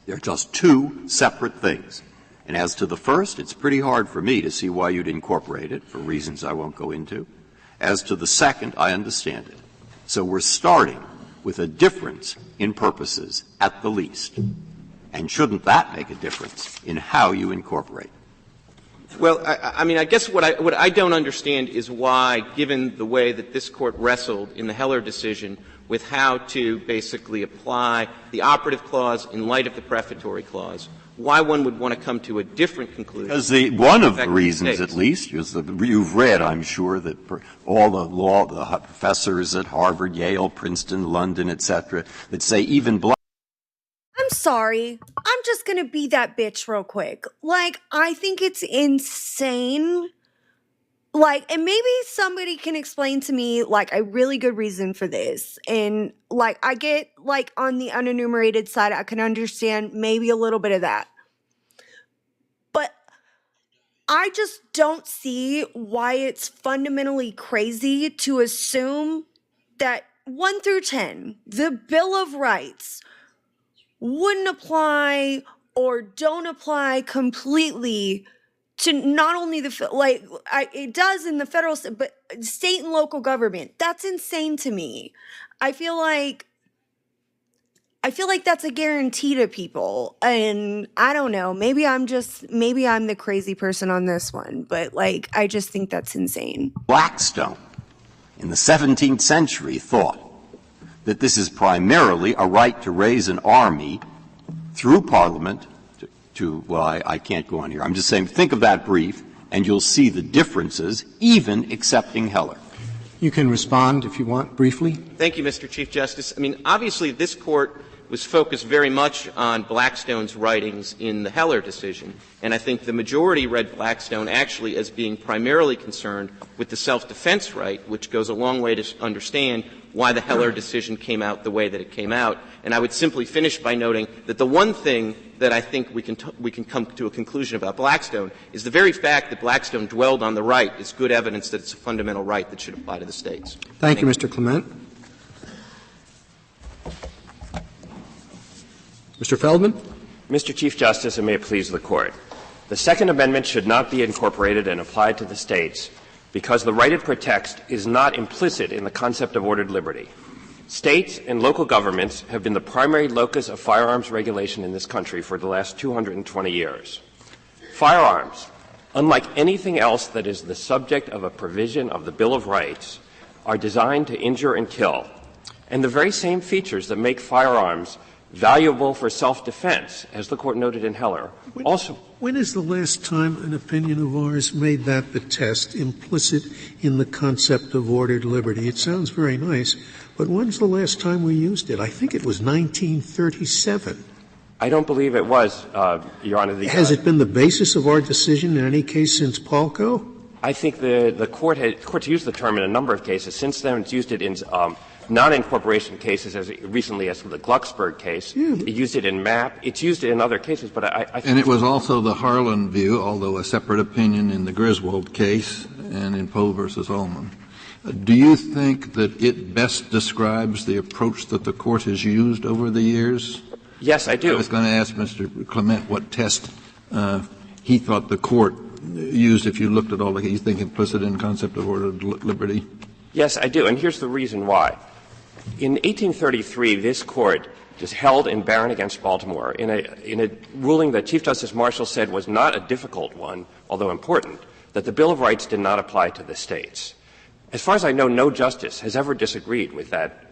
They're just two separate things. And as to the first, it's pretty hard for me to see why you'd incorporate it, for reasons I won't go into. As to the second, I understand it. So we're starting with a difference in purposes at the least. And shouldn't that make a difference in how you incorporate? Well, I mean, I guess what I don't understand is why, given the way that this Court wrestled in the Heller decision with how to basically apply the operative clause in light of the prefatory clause, why one would want to come to a different conclusion. Because one of the reasons, at least, is that you've read, I'm sure, that all the professors at Harvard, Yale, Princeton, London, etc., that say even black. I'm sorry. I'm just going to be that bitch real quick. Like, I think it's insane. Like, and maybe somebody can explain to me, like, a really good reason for this. And, like, I get, like, on the unenumerated side, I can understand maybe a little bit of that. But I just don't see why it's fundamentally crazy to assume that 1 through 10, the Bill of Rights, wouldn't apply or don't apply completely to not only it does in the federal, but state and local government. That's insane to me. I feel like that's a guarantee to people. And I don't know, maybe I'm the crazy person on this one, but like, I just think that's insane. Blackstone in the 17th century thought that this is primarily a right to raise an army through Parliament I can't go on here. I'm just saying, think of that brief, and you'll see the differences, even accepting Heller. You can respond if you want, briefly. Thank you, Mr. Chief Justice. I mean, obviously, this Court was focused very much on Blackstone's writings in the Heller decision, and I think the majority read Blackstone actually as being primarily concerned with the self-defense right, which goes a long way to understand why the Heller decision came out the way that it came out. And I would simply finish by noting that the one thing that I think we can come to a conclusion about Blackstone is the very fact that Blackstone dwelled on the right is good evidence that it's a fundamental right that should apply to the states. Thank you, Mr. Clement. Mr. Feldman. Mr. Chief Justice, and may it please the Court. The Second Amendment should not be incorporated and applied to the states because the right it protects is not implicit in the concept of ordered liberty. States and local governments have been the primary locus of firearms regulation in this country for the last 220 years. Firearms, unlike anything else that is the subject of a provision of the Bill of Rights, are designed to injure and kill. And the very same features that make firearms valuable for self-defense, as the Court noted in Heller, also. When is the last time an opinion of ours made that the test implicit in the concept of ordered liberty? It sounds very nice, but when's the last time we used it? I think it was 1937. I don't believe it was, Your Honor. Has it been the basis of our decision in any case since Palco? I think the court's used the term in a number of cases. Since then, it's used it in non-incorporation cases as recently as the Glucksberg case. Yeah. It used it in MAP. It's used it in other cases, but I think. And it was also the Harlan view, although a separate opinion in the Griswold case and in Poe versus Ullman. Do you think that it best describes the approach that the Court has used over the years? Yes, I do. I was going to ask Mr. Clement what test he thought the Court used if you looked at all the cases. You think implicit in concept of ordered liberty? Yes, I do, and here's the reason why. In 1833, this Court just held in Barron against Baltimore in a ruling that Chief Justice Marshall said was not a difficult one, although important, that the Bill of Rights did not apply to the states. As far as I know, no justice has ever disagreed with that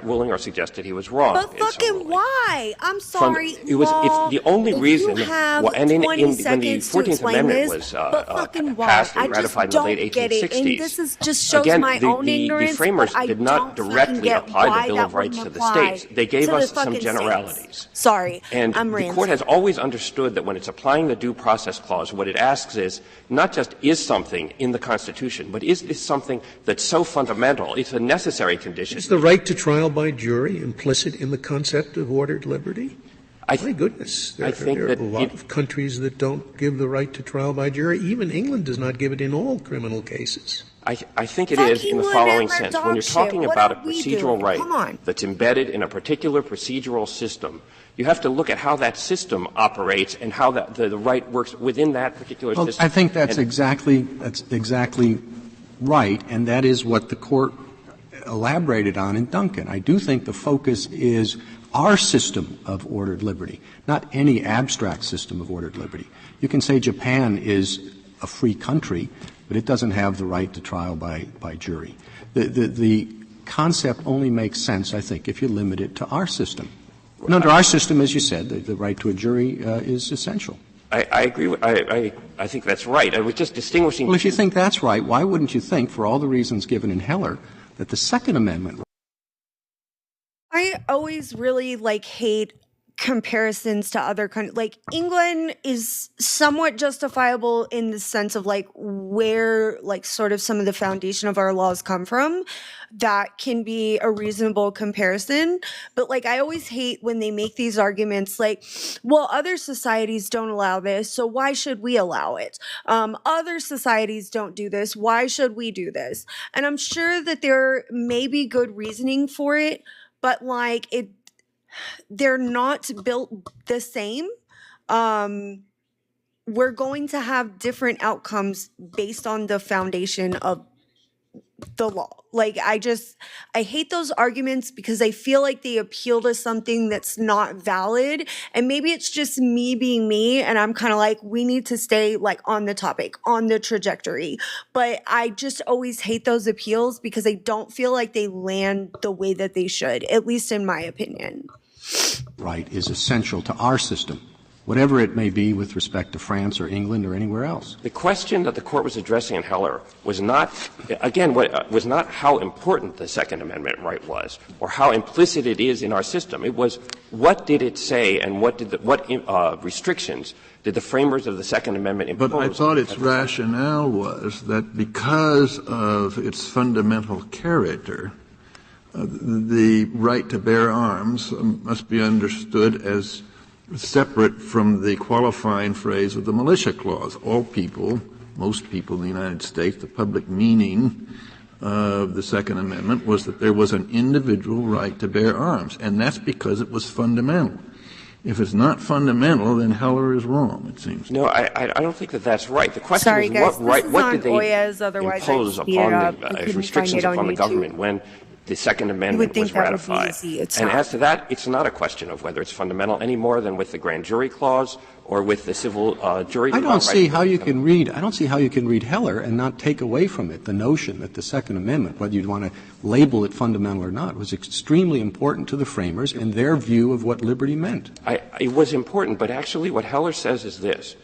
ruling or suggested he was wrong. But fucking why? I'm sorry. It's the only reason. And when the 14th Amendment was passed and ratified in the late 1860s, this is just shows again, my own ignorance. The framers but did not directly apply the Bill of Rights to the states. They gave us some generalities. Sorry, and I'm the ranting. Court has always understood that when it's applying the Due Process Clause, what it asks is not just is something in the Constitution, but is this something that's so fundamental, it's a necessary condition. Is the right to trial by jury implicit in the concept of ordered liberty? My goodness. There are a lot of countries that don't give the right to trial by jury. Even England does not give it in all criminal cases. I think it is in the following sense. When you're talking about a procedural right that's embedded in a particular procedural system, you have to look at how that system operates and how the right works within that particular system. I think that's exactly right, and that is what the Court elaborated on in Duncan. I do think the focus is our system of ordered liberty, not any abstract system of ordered liberty. You can say Japan is a free country, but it doesn't have the right to trial by jury. The concept only makes sense, I think, if you limit it to our system. And under our system, as you said, the right to a jury is essential. I agree. I think that's right. I was just distinguishing. Well, if you think that's right, why wouldn't you think, for all the reasons given in Heller, that the Second Amendment? I always really hate comparisons to other countries. Like, England is somewhat justifiable in the sense of where sort of some of the foundation of our laws come from. That can be a reasonable comparison. But I always hate when they make these arguments well, other societies don't allow this, so why should we allow it? Other societies don't do this, why should we do this? And I'm sure that there may be good reasoning for it, but they're not built the same. We're going to have different outcomes based on the foundation of the law. I hate those arguments because I feel like they appeal to something that's not valid. And maybe it's just me being me, and I'm kind of we need to stay on the topic, on the trajectory. But I just always hate those appeals because I don't feel like they land the way that they should, at least in my opinion. Right is essential to our system, whatever it may be with respect to France or England or anywhere else. The question that the Court was addressing in Heller was not, again, was not how important the Second Amendment right was or how implicit it is in our system. It was what did it say and what restrictions did the framers of the Second Amendment impose. But I thought its rationale was that because of its fundamental character, the right to bear arms must be understood as separate from the qualifying phrase of the militia clause. All people, most people in the United States, the public meaning of the Second Amendment was that there was an individual right to bear arms, and that's because it was fundamental. If it's not fundamental, then Heller is wrong, it seems. No, I don't think that that's right. The question is guys, what did they Oyez, impose upon as restrictions upon the government when the Second Amendment was ratified. And as to that, it's not a question of whether it's fundamental any more than with the grand jury clause or with the civil jury. I don't see how you can read Heller and not take away from it the notion that the Second Amendment, whether you'd want to label it fundamental or not, was extremely important to the framers in their view of what liberty meant. It was important, but actually what Heller says is this.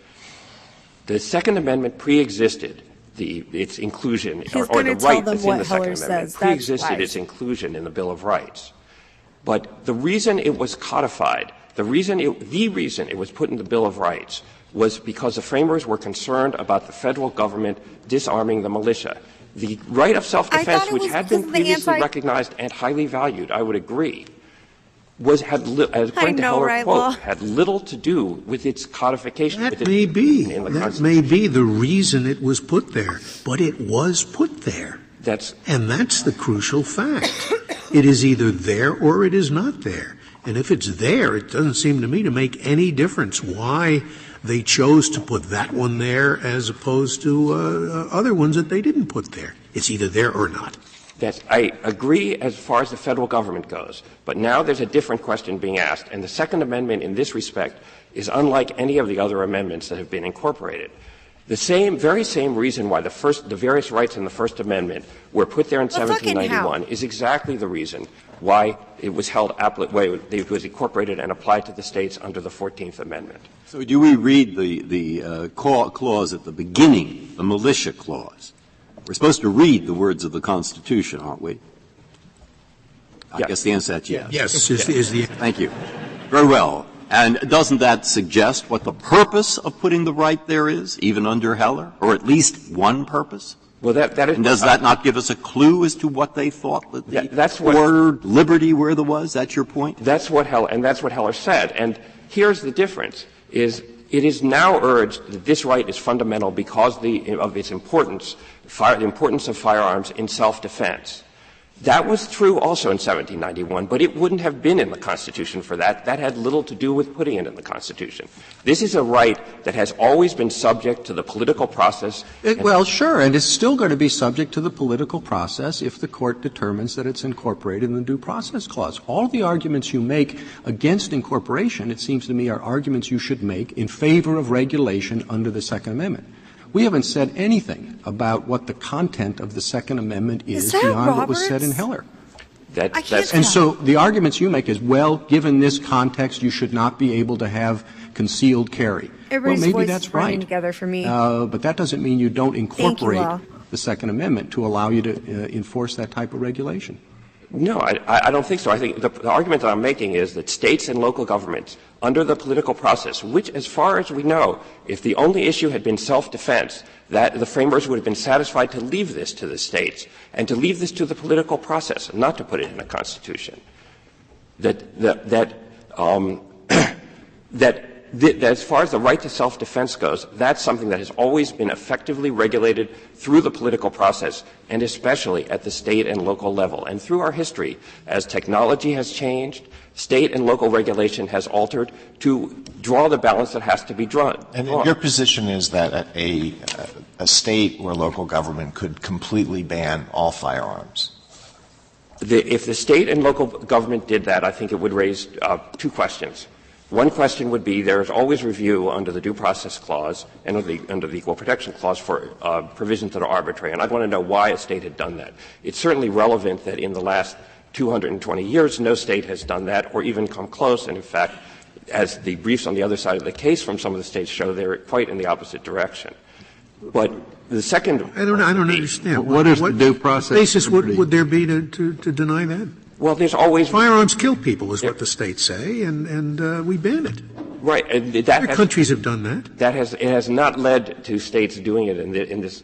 The Second Amendment preexisted its inclusion, or the right that's in the Second Amendment pre-existed its inclusion in the Bill of Rights. But the reason it was codified, the reason it was put in the Bill of Rights was because the framers were concerned about the federal government disarming the militia. The right of self-defense, which had been previously recognized and highly valued, I would agree, according to Heller, quote, had little to do with its codification. That may be the reason it was put there, but it was put there. And that's the crucial fact. It is either there or it is not there. And if it's there, it doesn't seem to me to make any difference why they chose to put that one there as opposed to other ones that they didn't put there. It's either there or not. I agree as far as the federal government goes, but now there's a different question being asked, and the Second Amendment in this respect is unlike any of the other amendments that have been incorporated. The very same reason why the various rights in the First Amendment were put there in 1791 is exactly the reason why it was it was incorporated and applied to the states under the 14th Amendment. So do we read the clause at the beginning, the militia clause? We're supposed to read the words of the Constitution, aren't we? I guess the answer is yes. Yes, is the Thank you. Very well. And doesn't that suggest what the purpose of putting the right there is, even under Heller, or at least one purpose? Well, that is. And does that not give us a clue as to what they thought that that's word liberty where there was? That's your point? That's what Heller said. And here's the difference: it is now urged that this right is fundamental because of its importance, the importance of firearms in self-defense. That was true also in 1791, but it wouldn't have been in the Constitution for that. That had little to do with putting it in the Constitution. This is a right that has always been subject to the political process. Well, sure, and it's still going to be subject to the political process if the Court determines that it's incorporated in the Due Process Clause. All the arguments you make against incorporation, it seems to me, are arguments you should make in favor of regulation under the Second Amendment. We haven't said anything about what the content of the Second Amendment is beyond what was said in Heller. And so the arguments you make is, well, given this context, you should not be able to have concealed carry. Well, maybe that's right. Together for me. But that doesn't mean you don't incorporate the Second Amendment to allow you to enforce that type of regulation. No, I don't think so. I think the argument that I'm making is that states and local governments, under the political process, which, as far as we know, if the only issue had been self-defense, that the framers would have been satisfied to leave this to the states and to leave this to the political process, and not to put it in the Constitution. That as far as the right to self-defense goes, that's something that has always been effectively regulated through the political process, and especially at the state and local level. And through our history, as technology has changed, state and local regulation has altered to draw the balance that has to be drawn. And your position is that a state or local government could completely ban all firearms? If the state and local government did that, I think it would raise two questions. One question would be there is always review under the Due Process Clause and under the Equal Protection Clause for provisions that are arbitrary. And I'd want to know why a state had done that. It's certainly relevant that in the last 220 years no state has done that or even come close. And in fact, as the briefs on the other side of the case from some of the states show, they're quite in the opposite direction. But the second — I don't understand. What is the due process? Basis would there be to deny that? Well, there's always — Firearms kill people is what the states say, and we ban it. Right. Other countries have done that. It has not led to states doing it in this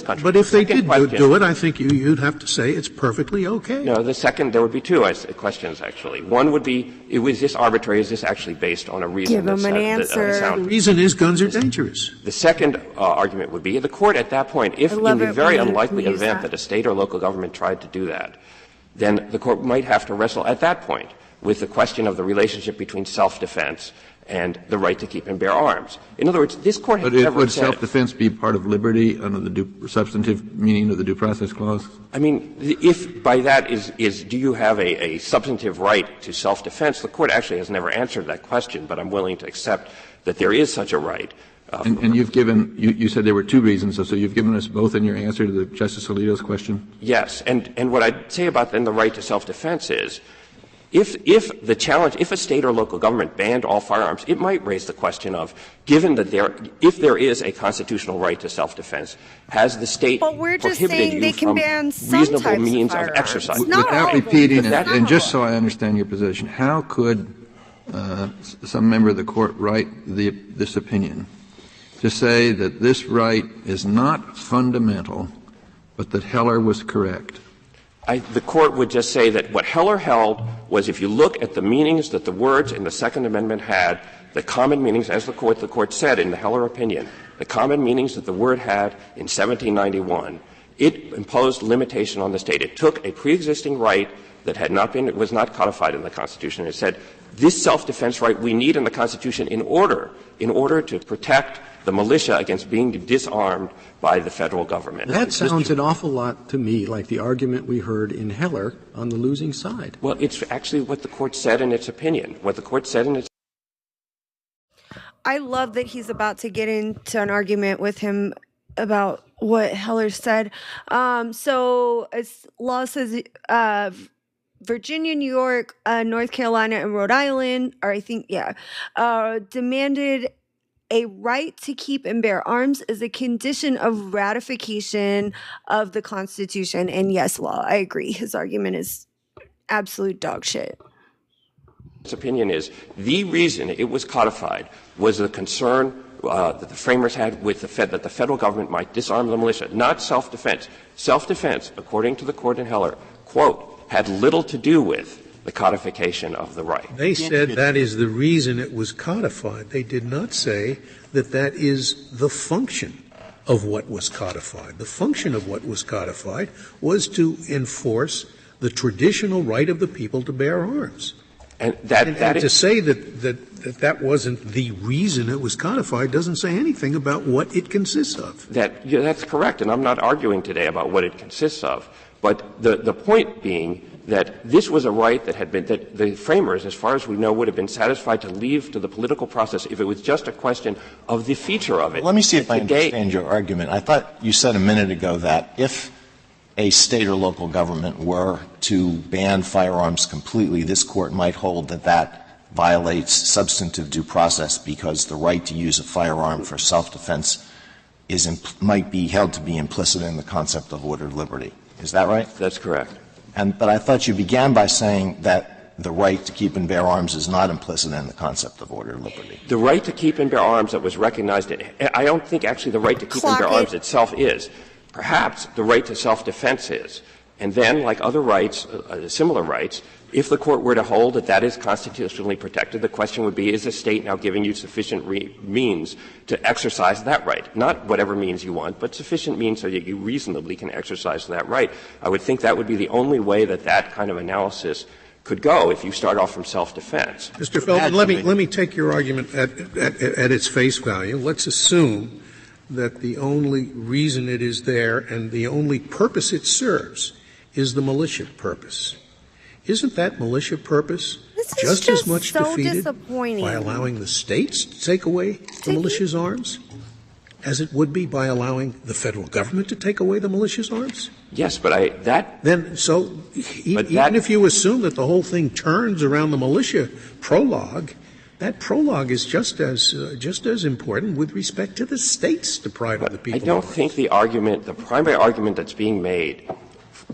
country. But if they did do it, I think you'd have to say it's perfectly okay. No, there would be two questions, actually. One would be, is this arbitrary? Is this actually based on a reason? Give them an answer. The reason is guns are dangerous. The second argument would be the court at that point, if in the very unlikely event that a state or local government tried to do that, then the court might have to wrestle at that point with the question of the relationship between self-defense and the right to keep and bear arms. In other words, this Court has never said — Would self-defense be part of liberty under the substantive meaning of the Due Process Clause? I mean, if by that is do you have a substantive right to self-defense, the Court actually has never answered that question, but I'm willing to accept that there is such a right. And you've given — you said there were two reasons, so you've given us both in your answer to Justice Alito's question? Yes. And what I'd say about then the right to self-defense is, if a state or local government banned all firearms, it might raise the question of, given that if there is a constitutional right to self-defense, has the state prohibited you from reasonable means of exercise? Without repeating it, and just so I understand your position, how could some member of the Court write this opinion to say that this right is not fundamental, but that Heller was correct? The Court would just say that what Heller held was, if you look at the meanings that the words in the Second Amendment had, the common meanings, as the Court said in the Heller opinion, the common meanings that the word had in 1791, it imposed limitation on the state. It took a pre-existing right that was not codified in the Constitution. It said, this self-defense right we need in the Constitution in order to protect the militia against being disarmed by the federal government. That sounds an awful lot to me like the argument we heard in Heller on the losing side. Well, it's actually what the Court said in its opinion. What the Court said in its I love that he's about to get into an argument with him about what Heller said. So law says Virginia, New York, North Carolina, and Rhode Island, or I think, demanded a right to keep and bear arms as a condition of ratification of the Constitution. And yes, law, I agree. His argument is absolute dog shit. His opinion is the reason it was codified was the concern that the framers had with that the federal government might disarm the militia, not self-defense. Self-defense, according to the court in Heller, quote, had little to do with the codification of the right. They said that is the reason it was codified. They did not say that that is the function of what was codified. The function of what was codified was to enforce the traditional right of the people to bear arms. And to say that wasn't the reason it was codified doesn't say anything about what it consists of. That's correct, and I'm not arguing today about what it consists of. But the point being that this was a right that had been, that the framers, as far as we know, would have been satisfied to leave to the political process if it was just a question of the feature of it. Let me see if I understand your argument. I thought you said a minute ago that if a state or local government were to ban firearms completely, this court might hold that that violates substantive due process because the right to use a firearm for self-defense might be held to be implicit in the concept of ordered liberty. Is that right? That's correct. But I thought you began by saying that the right to keep and bear arms is not implicit in the concept of ordered liberty. The right to keep and bear arms that was recognized, I don't think actually the right to keep and bear arms itself is. Perhaps the right to self-defense is. And then, like other rights, similar rights, if the court were to hold that that is constitutionally protected, the question would be, is the state now giving you sufficient means to exercise that right? Not whatever means you want, but sufficient means so that you reasonably can exercise that right. I would think that would be the only way that that kind of analysis could go if you start off from self-defense. Mr. Feldman, let me take your argument at its face value. Let's assume that the only reason it is there and the only purpose it serves is the militia purpose. Isn't that militia purpose just as much defeated by allowing the states to take away the militia's arms as it would be by allowing the federal government to take away the militia's arms? Yes, but even if you assume that the whole thing turns around the militia prologue, that prologue is just as important with respect to the states depriving the people. I don't think the primary argument that's being made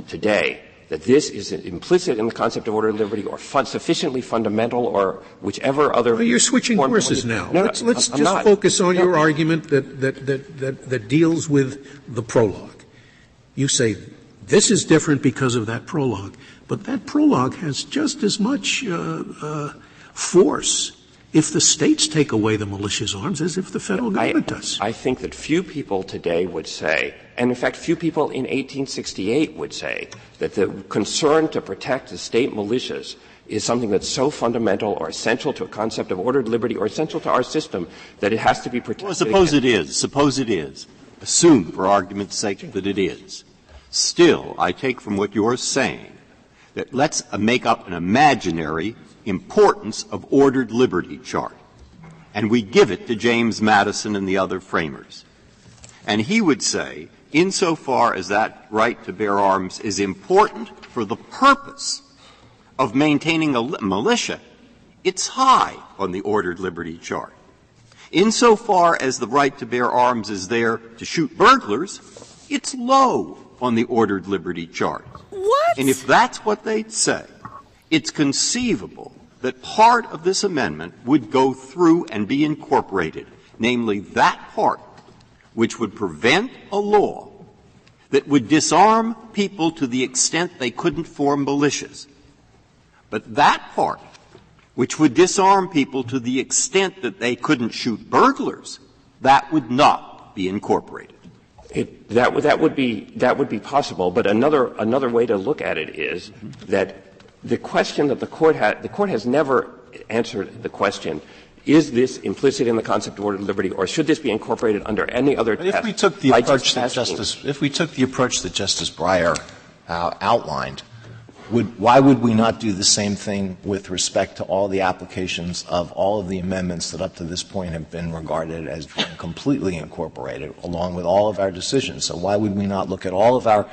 today, that this is implicit in the concept of ordered liberty or sufficiently fundamental or whichever other. Well, you're switching courses now. Let's just focus on your argument that deals with the prologue. You say this is different because of that prologue, but that prologue has just as much force if the states take away the militia's arms as if the federal government does. I think that few people today would say, and in fact few people in 1868 would say, that the concern to protect the state militias is something that's so fundamental or essential to a concept of ordered liberty or essential to our system that it has to be protected. Well, suppose it is. Suppose it is. Assume, for argument's sake, that it is. Still, I take from what you're saying that let's make up an imaginary importance of ordered liberty chart, and we give it to James Madison and the other framers. And he would say, insofar as that right to bear arms is important for the purpose of maintaining a militia, it's high on the ordered liberty chart. Insofar as the right to bear arms is there to shoot burglars, it's low on the ordered liberty chart. What? And if that's what they'd say, it's conceivable that part of this amendment would go through and be incorporated, namely that part which would prevent a law that would disarm people to the extent they couldn't form militias. But that part which would disarm people to the extent that they couldn't shoot burglars, that would not be incorporated. That would be possible, but another way to look at it is that the question that the court has never answered the question, is this implicit in the concept of ordered liberty, or should this be incorporated under any other test? If we took the approach that Justice Breyer outlined, Why would we not do the same thing with respect to all the applications of all of the amendments that up to this point have been regarded as completely incorporated, along with all of our decisions? So why would we not look at all of our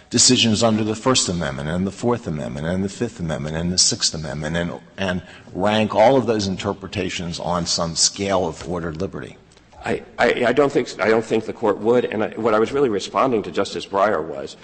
decisions under the First Amendment and the Fourth Amendment and the Fifth Amendment and the Sixth Amendment and rank all of those interpretations on some scale of ordered liberty? I don't think the Court would. And what I was really responding to Justice Breyer was,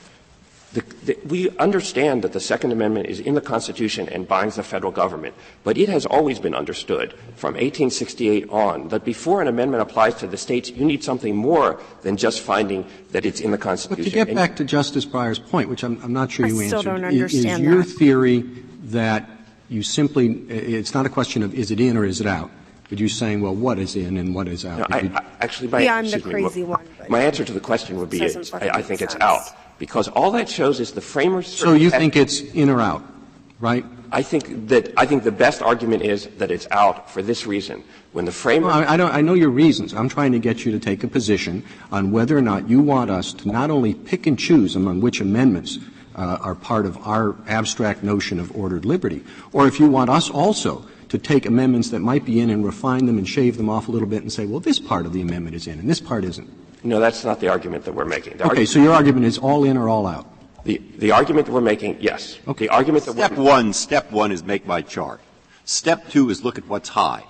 we understand that the Second Amendment is in the Constitution and binds the federal government, but it has always been understood from 1868 on that before an amendment applies to the states, you need something more than just finding that it's in the Constitution. But to get back to Justice Breyer's point, which I'm not sure you answered, don't understand is your that. theory that you simply – it's not a question of is it in or is it out, but you're saying, well, what is in and what is out? No, actually, I'm the crazy one. My answer to the question would be I think it's out. Because all that shows is the framers. So you think it's in or out, right? I think the best argument is that it's out for this reason. When the framers. Well, I know your reasons. I'm trying to get you to take a position on whether or not you want us to not only pick and choose among which amendments are part of our abstract notion of ordered liberty, or if you want us also to take amendments that might be in and refine them and shave them off a little bit and say, well, this part of the amendment is in and this part isn't. No, that's not the argument that we're making. Okay, so your argument is all in or all out? The argument that we're making, yes. Okay. The argument that Step one is make my chart. Step two is look at what's high.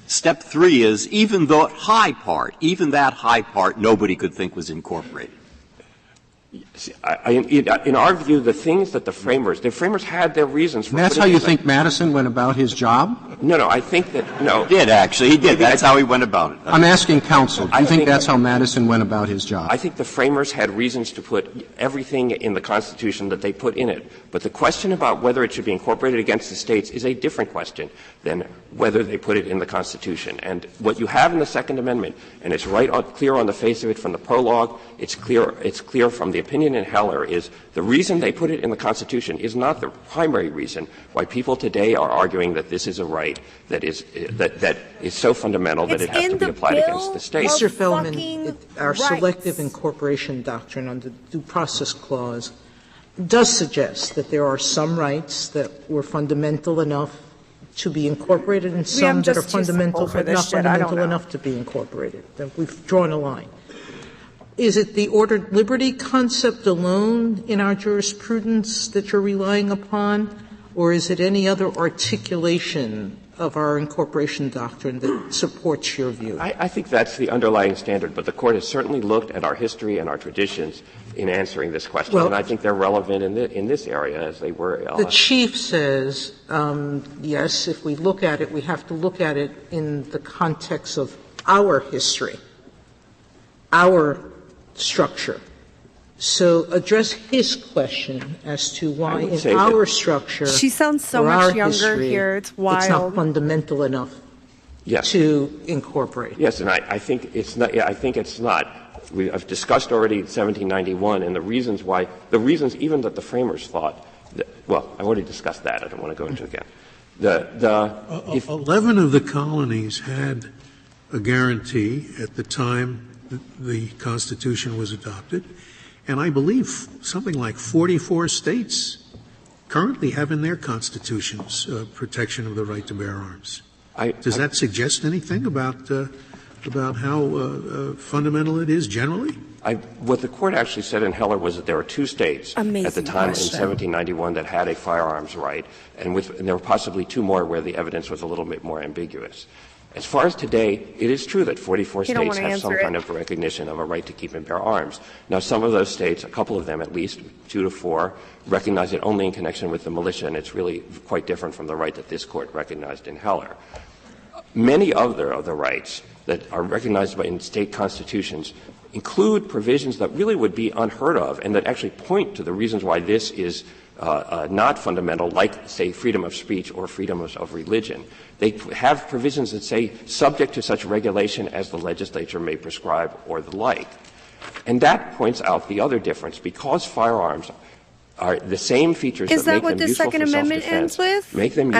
Step three is even the high part, even that high part, nobody could think was incorporated. In our view, the things that the framers had their reasons for. And that's how you think Madison went about his job? No, I think that, no. He did, actually. He did. That's how he went about it. I'm asking counsel. Do you think that's how Madison went about his job? I think the framers had reasons to put everything in the Constitution that they put in it. But the question about whether it should be incorporated against the states is a different question than whether they put it in the Constitution. And what you have in the Second Amendment, and it's clear on the face of it from the prologue, it's clear from the opinion in Heller, is the reason they put it in the Constitution is not the primary reason why people today are arguing that this is a right that is so fundamental that it has to be applied against the states. Mr. Feldman, our selective incorporation doctrine under the Due Process Clause does suggest that there are some rights that were fundamental enough to be incorporated and some that are fundamental but not fundamental enough to be incorporated. We've drawn a line. Is it the ordered liberty concept alone in our jurisprudence that you're relying upon, or is it any other articulation of our incorporation doctrine that supports your view? I think that's the underlying standard, but the Court has certainly looked at our history and our traditions in answering this question, and I think they're relevant in this area as they were. The Chief says, yes, if we look at it, we have to look at it in the context of our history, our structure. So address his question as to why in our structure, she sounds so much younger here. It's wild. It's not fundamental enough to incorporate. Yes, and I think it's not. Yeah, I think it's not. I've discussed already 1791 and the reasons even that the framers thought. I've already discussed that. I don't want to go into it again. 11 of the colonies had a guarantee at the time the Constitution was adopted. And I believe something like 44 states currently have in their constitutions protection of the right to bear arms. Does that suggest anything about how fundamental it is generally? What the Court actually said in Heller was that there were two states at the time in 1791 that had a firearms right, and there were possibly two more where the evidence was a little bit more ambiguous. As far as today, it is true that 44 states have some kind of recognition of a right to keep and bear arms. Now, some of those states, a couple of them at least, 2 to 4, recognize it only in connection with the militia, and it's really quite different from the right that this Court recognized in Heller. Many other of the rights that are recognized in state constitutions include provisions that really would be unheard of and that actually point to the reasons why this is not fundamental, like, say, freedom of speech or freedom of religion. They have provisions that say subject to such regulation as the legislature may prescribe or the like. And that points out the other difference. Because firearms are the same features that make them useful for self-defense. Is that what the Second Amendment ends with? Make them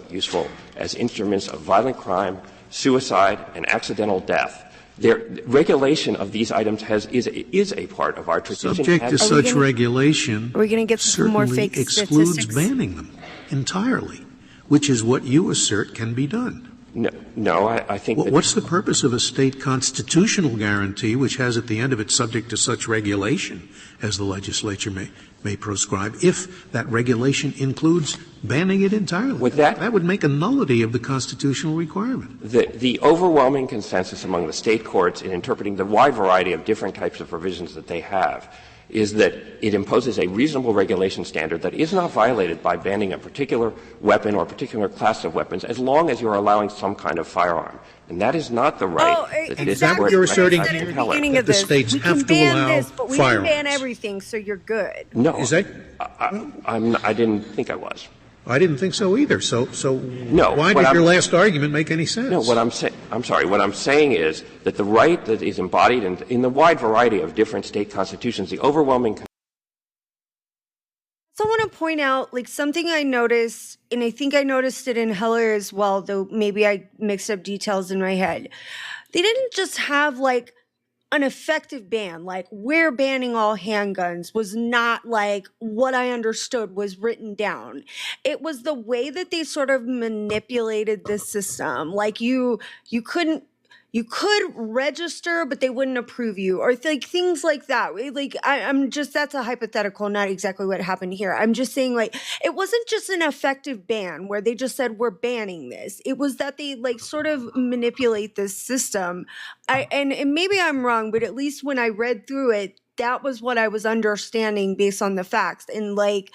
useful as instruments of violent crime, suicide, and accidental death. regulation of these items is a part of our tradition. Subject to such regulation Are we going to get some more certainly fake excludes statistics? banning them entirely, which is what you assert can be done. No, I think What's the purpose of a state constitutional guarantee which has at the end of it subject to such regulation as the legislature may prescribe if that regulation includes banning it entirely? That would make a nullity of the constitutional requirement. The overwhelming consensus among the state courts in interpreting the wide variety of different types of provisions that they have is that it imposes a reasonable regulation standard that is not violated by banning a particular weapon or a particular class of weapons as long as you're allowing some kind of firearm. And that is not the right that this court you're asserting recognized here? in Heller. Beginning of the this, states we have can to ban allow this, but we firearms. didn't ban everything, so you're good. No, Is that? I didn't think I was. I didn't think so either. So No, why did your last argument make any sense? No, what I'm saying is that the right that is embodied in the wide variety of different state constitutions, the overwhelming. So I want to point out, like, something I noticed, and I think I noticed it in Heller as well, though maybe I mixed up details in my head. They didn't just have, like, an effective ban, like, we're banning all handguns was not, like, what I understood was written down. It was the way that they sort of manipulated the system. Like, you could register, but they wouldn't approve you, or like things like that. Like I'm just, that's a hypothetical, not exactly what happened here. I'm just saying, like, it wasn't just an effective ban where they just said we're banning this. It was that they like sort of manipulate this system. And maybe I'm wrong, but at least when I read through it, that was what I was understanding based on the facts. And like,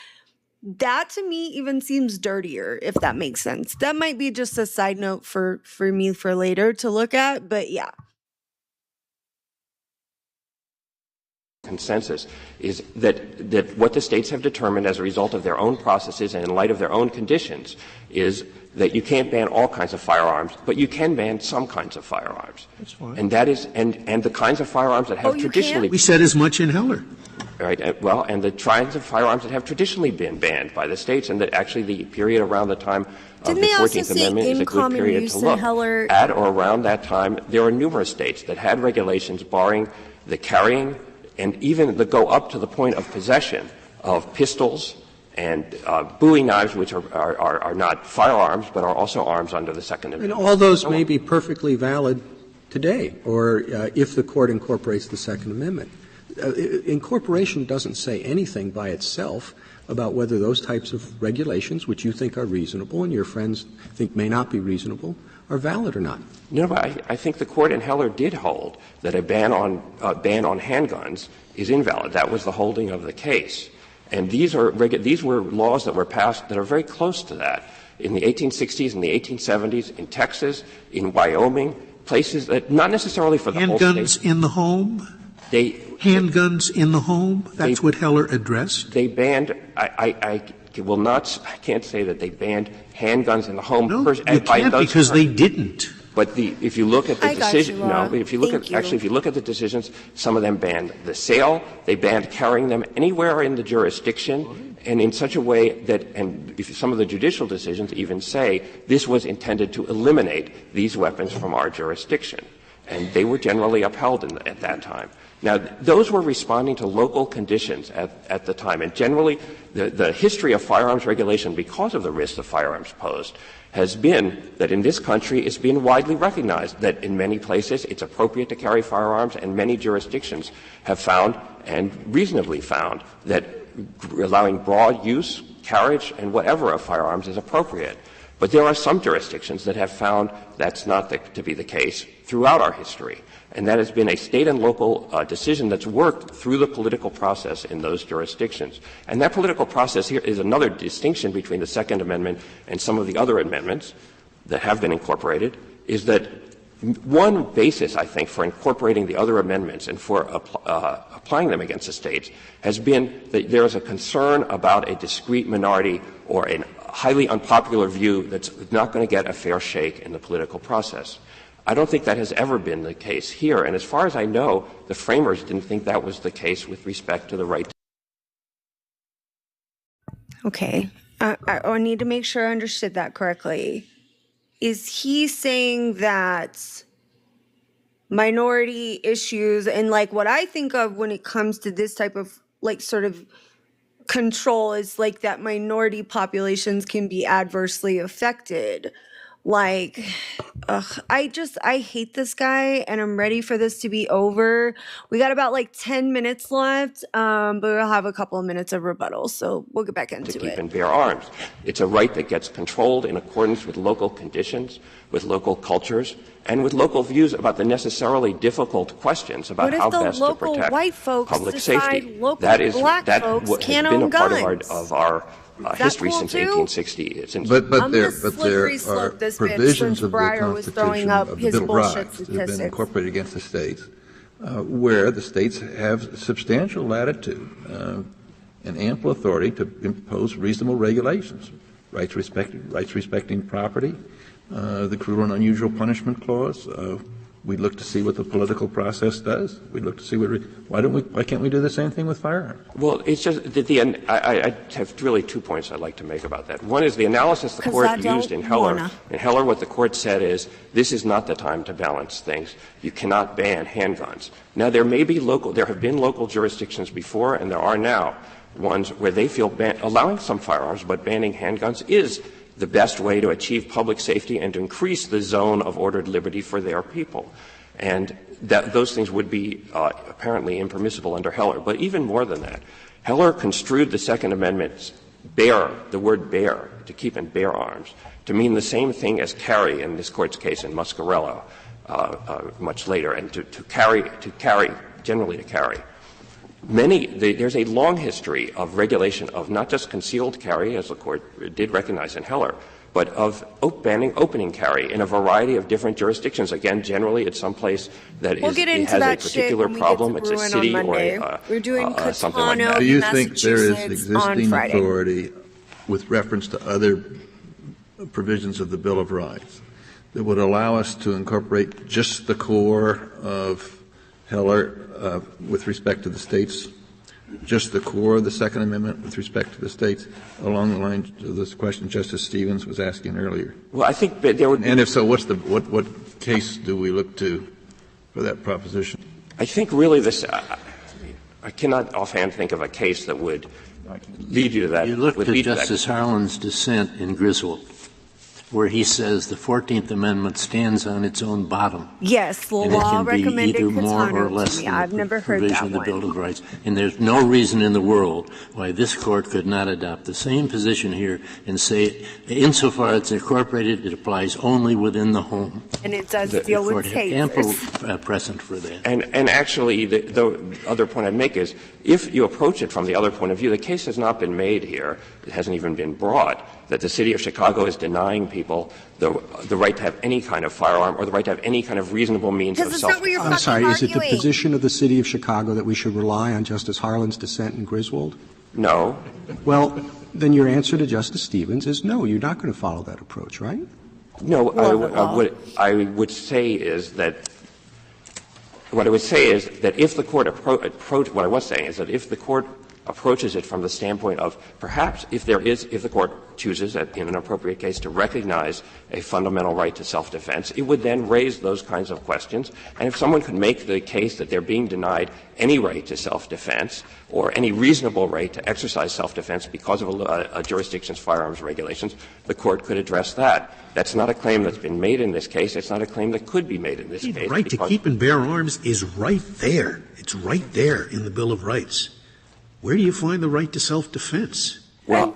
that to me even seems dirtier, if that makes sense. That might be just a side note for me for later to look at, but yeah. Consensus is that what the states have determined as a result of their own processes and in light of their own conditions is that you can't ban all kinds of firearms, but you can ban some kinds of firearms. That's fine. And that is and the kinds of firearms that have traditionally We said as much in Heller. Right. And the kinds of firearms that have traditionally been banned by the states, and that actually the period around the time of Didn't the they also 14th say Amendment is in a good common period use to in look. Heller? At or around that time, there are numerous states that had regulations barring the carrying and even the go up to the point of possession of pistols and Bowie knives, which are not firearms but are also arms under the Second Amendment. And all those may be perfectly valid today, or if the court incorporates the Second Amendment. Incorporation doesn't say anything by itself about whether those types of regulations, which you think are reasonable and your friends think may not be reasonable, are valid or not. No, but I think the court in Heller did hold that a ban on handguns is invalid. That was the holding of the case. And these were laws that were passed that are very close to that in the 1860s and the 1870s in Texas, in Wyoming, places that not necessarily for the whole state. Handguns in the home? Handguns in the home? That's what Heller addressed? They banned I can't say that they banned handguns in the home. No, you can't because they didn't. But if you look at the decision, if you look at the decisions, some of them banned the sale. They banned carrying them anywhere in the jurisdiction, and in such a way that, and some of the judicial decisions even say this was intended to eliminate these weapons from our jurisdiction, and they were generally upheld at that time. Now, those were responding to local conditions at the time, and generally the history of firearms regulation, because of the risks the firearms posed, has been that in this country it's been widely recognized that in many places it's appropriate to carry firearms, and many jurisdictions have found, and reasonably found, that allowing broad use, carriage, and whatever of firearms is appropriate. But there are some jurisdictions that have found that's not to be the case throughout our history. And that has been a state and local decision that's worked through the political process in those jurisdictions. And that political process here is another distinction between the Second Amendment and some of the other amendments that have been incorporated, is that one basis, I think, for incorporating the other amendments and for applying them against the states has been that there is a concern about a discrete minority or a highly unpopular view that's not going to get a fair shake in the political process. I don't think that has ever been the case here. And as far as I know, the framers didn't think that was the case with respect to the right to. Okay. I need to make sure I understood that correctly. Is he saying that minority issues and like what I think of when it comes to this type of like sort of control is like that minority populations can be adversely affected. Like, I hate this guy and I'm ready for this to be over. We got about like 10 minutes left, but we'll have a couple of minutes of rebuttal, so we'll get back into to keep it. and bear arms. It's a right that gets controlled in accordance with local conditions, with local cultures, and with local views about the necessarily difficult questions about how best to protect white folks public decide safety. local That is black that folks has can't been own a part guns? of our history cool since too? 1860. Since But I'm there gonna but slippery there slope are this bitch provisions since of the Breyer was throwing Constitution up of the his Bill of bullshit Rights that have been statistics. incorporated against the states, where the states have substantial latitude and ample authority to impose reasonable regulations, rights respecting property, the cruel and unusual punishment clause. We look to see what the political process does. We look to see why can't we do the same thing with firearms? Well, it's just that I have really 2 points I'd like to make about that. One is the analysis the court used in Heller. In Heller, what the court said is, this is not the time to balance things. You cannot ban handguns. Now, there have been local jurisdictions before, and there are now ones where they feel allowing some firearms, but banning handguns is the best way to achieve public safety and to increase the zone of ordered liberty for their people. And those things would be apparently impermissible under Heller. But even more than that, Heller construed the Second Amendment's the word bear, to keep and bear arms, to mean the same thing as carry in this Court's case in Muscarello much later, and to carry, generally to carry. There's a long history of regulation of not just concealed carry, as the Court did recognize in Heller, but of banning opening carry in a variety of different jurisdictions. Again, generally it's someplace that has a particular problem. It's a city or We're doing something like that. Do you think there is Massachusetts on existing Friday. authority with reference to other provisions of the Bill of Rights that would allow us to incorporate just the core of Heller with respect to the states, just the core of the Second Amendment with respect to the states, along the lines of this question Justice Stevens was asking earlier? Well, I think that there would be. And if so, what case do we look to for that proposition? I think really I cannot offhand think of a case that would lead you to that. You look to Justice Harlan's dissent in Griswold, where he says the 14th Amendment stands on its own bottom. Yes, the and law it can be recommended either more or Catano less to me. than I've the never heard provision that of the one. Bill of Rights. And there's no reason in the world why this Court could not adopt the same position here and say, insofar as it's incorporated, it applies only within the home. And it does deal with tasers. Ample precedent for that. And actually, the other point I'd make is, if you approach it from the other point of view, the case has not been made here, it hasn't even been brought, that the City of Chicago is denying people the right to have any kind of firearm or the right to have any kind of reasonable means of self-defense. I'm sorry, is it the position of the City of Chicago that we should rely on Justice Harlan's dissent in Griswold? No. Well, then your answer to Justice Stevens is no, you're not going to follow that approach, right? No, what I would say is that if the Court approaches it from the standpoint of perhaps if the Court chooses in an appropriate case to recognize a fundamental right to self-defense, it would then raise those kinds of questions. And if someone could make the case that they're being denied any right to self-defense or any reasonable right to exercise self-defense because of a jurisdiction's firearms regulations, the Court could address that. That's not a claim that's been made in this case. It's not a claim that could be made in this case. The right to keep and bear arms is right there. It's right there in the Bill of Rights. Where do you find the right to self-defense? Well,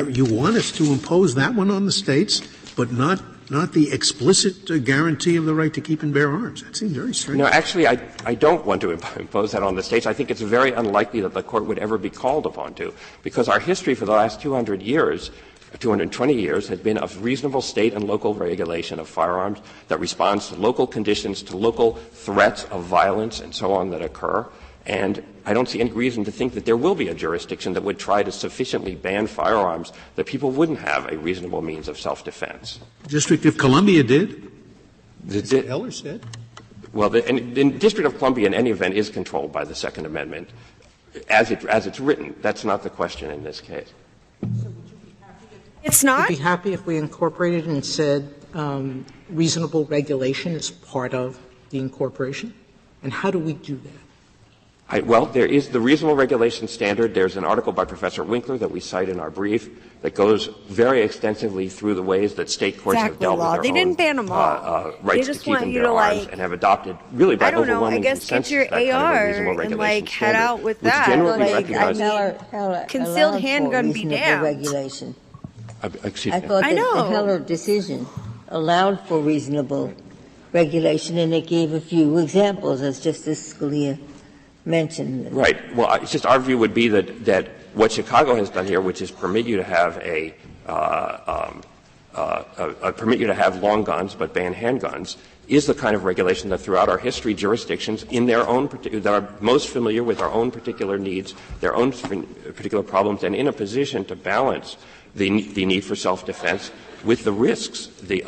you want us to impose that one on the states, but not the explicit guarantee of the right to keep and bear arms. That seems very strange. No, actually, I don't want to impose that on the states. I think it's very unlikely that the Court would ever be called upon to, because our history for the last 220 years has been of reasonable state and local regulation of firearms that responds to local conditions, to local threats of violence and so on that occur. And I don't see any reason to think that there will be a jurisdiction that would try to sufficiently ban firearms that people wouldn't have a reasonable means of self-defense. District of Columbia did. That's what Heller said. Well, the District of Columbia, in any event, is controlled by the Second Amendment as it's written. That's not the question in this case. It's not? I'd be happy if we incorporated and said reasonable regulation is part of the incorporation? And how do we do that? Well, there is the reasonable regulation standard. There's an article by Professor Winkler that we cite in our brief that goes very extensively through the ways that state courts have dealt with their They didn't ban them all. rights They to just keep want and you bear to, arms like, and have adopted, really by I don't know, I overwhelming guess get consensus, your that kind of a AR reasonable and, regulation like, head standard, out with which that. generally Like, I recognizes- mean, concealed handgun be damned. Regulation. Excuse I me. thought I that the know. Heller decision allowed for reasonable regulation, and it gave a few examples, as Justice Scalia mentioned. Right. Well, it's just our view would be that what Chicago has done here, which is permit you to have permit you to have long guns but ban handguns, is the kind of regulation that throughout our history jurisdictions in their own that are most familiar with our own particular needs, their own particular problems, and in a position to balance the need for self-defense with the risks the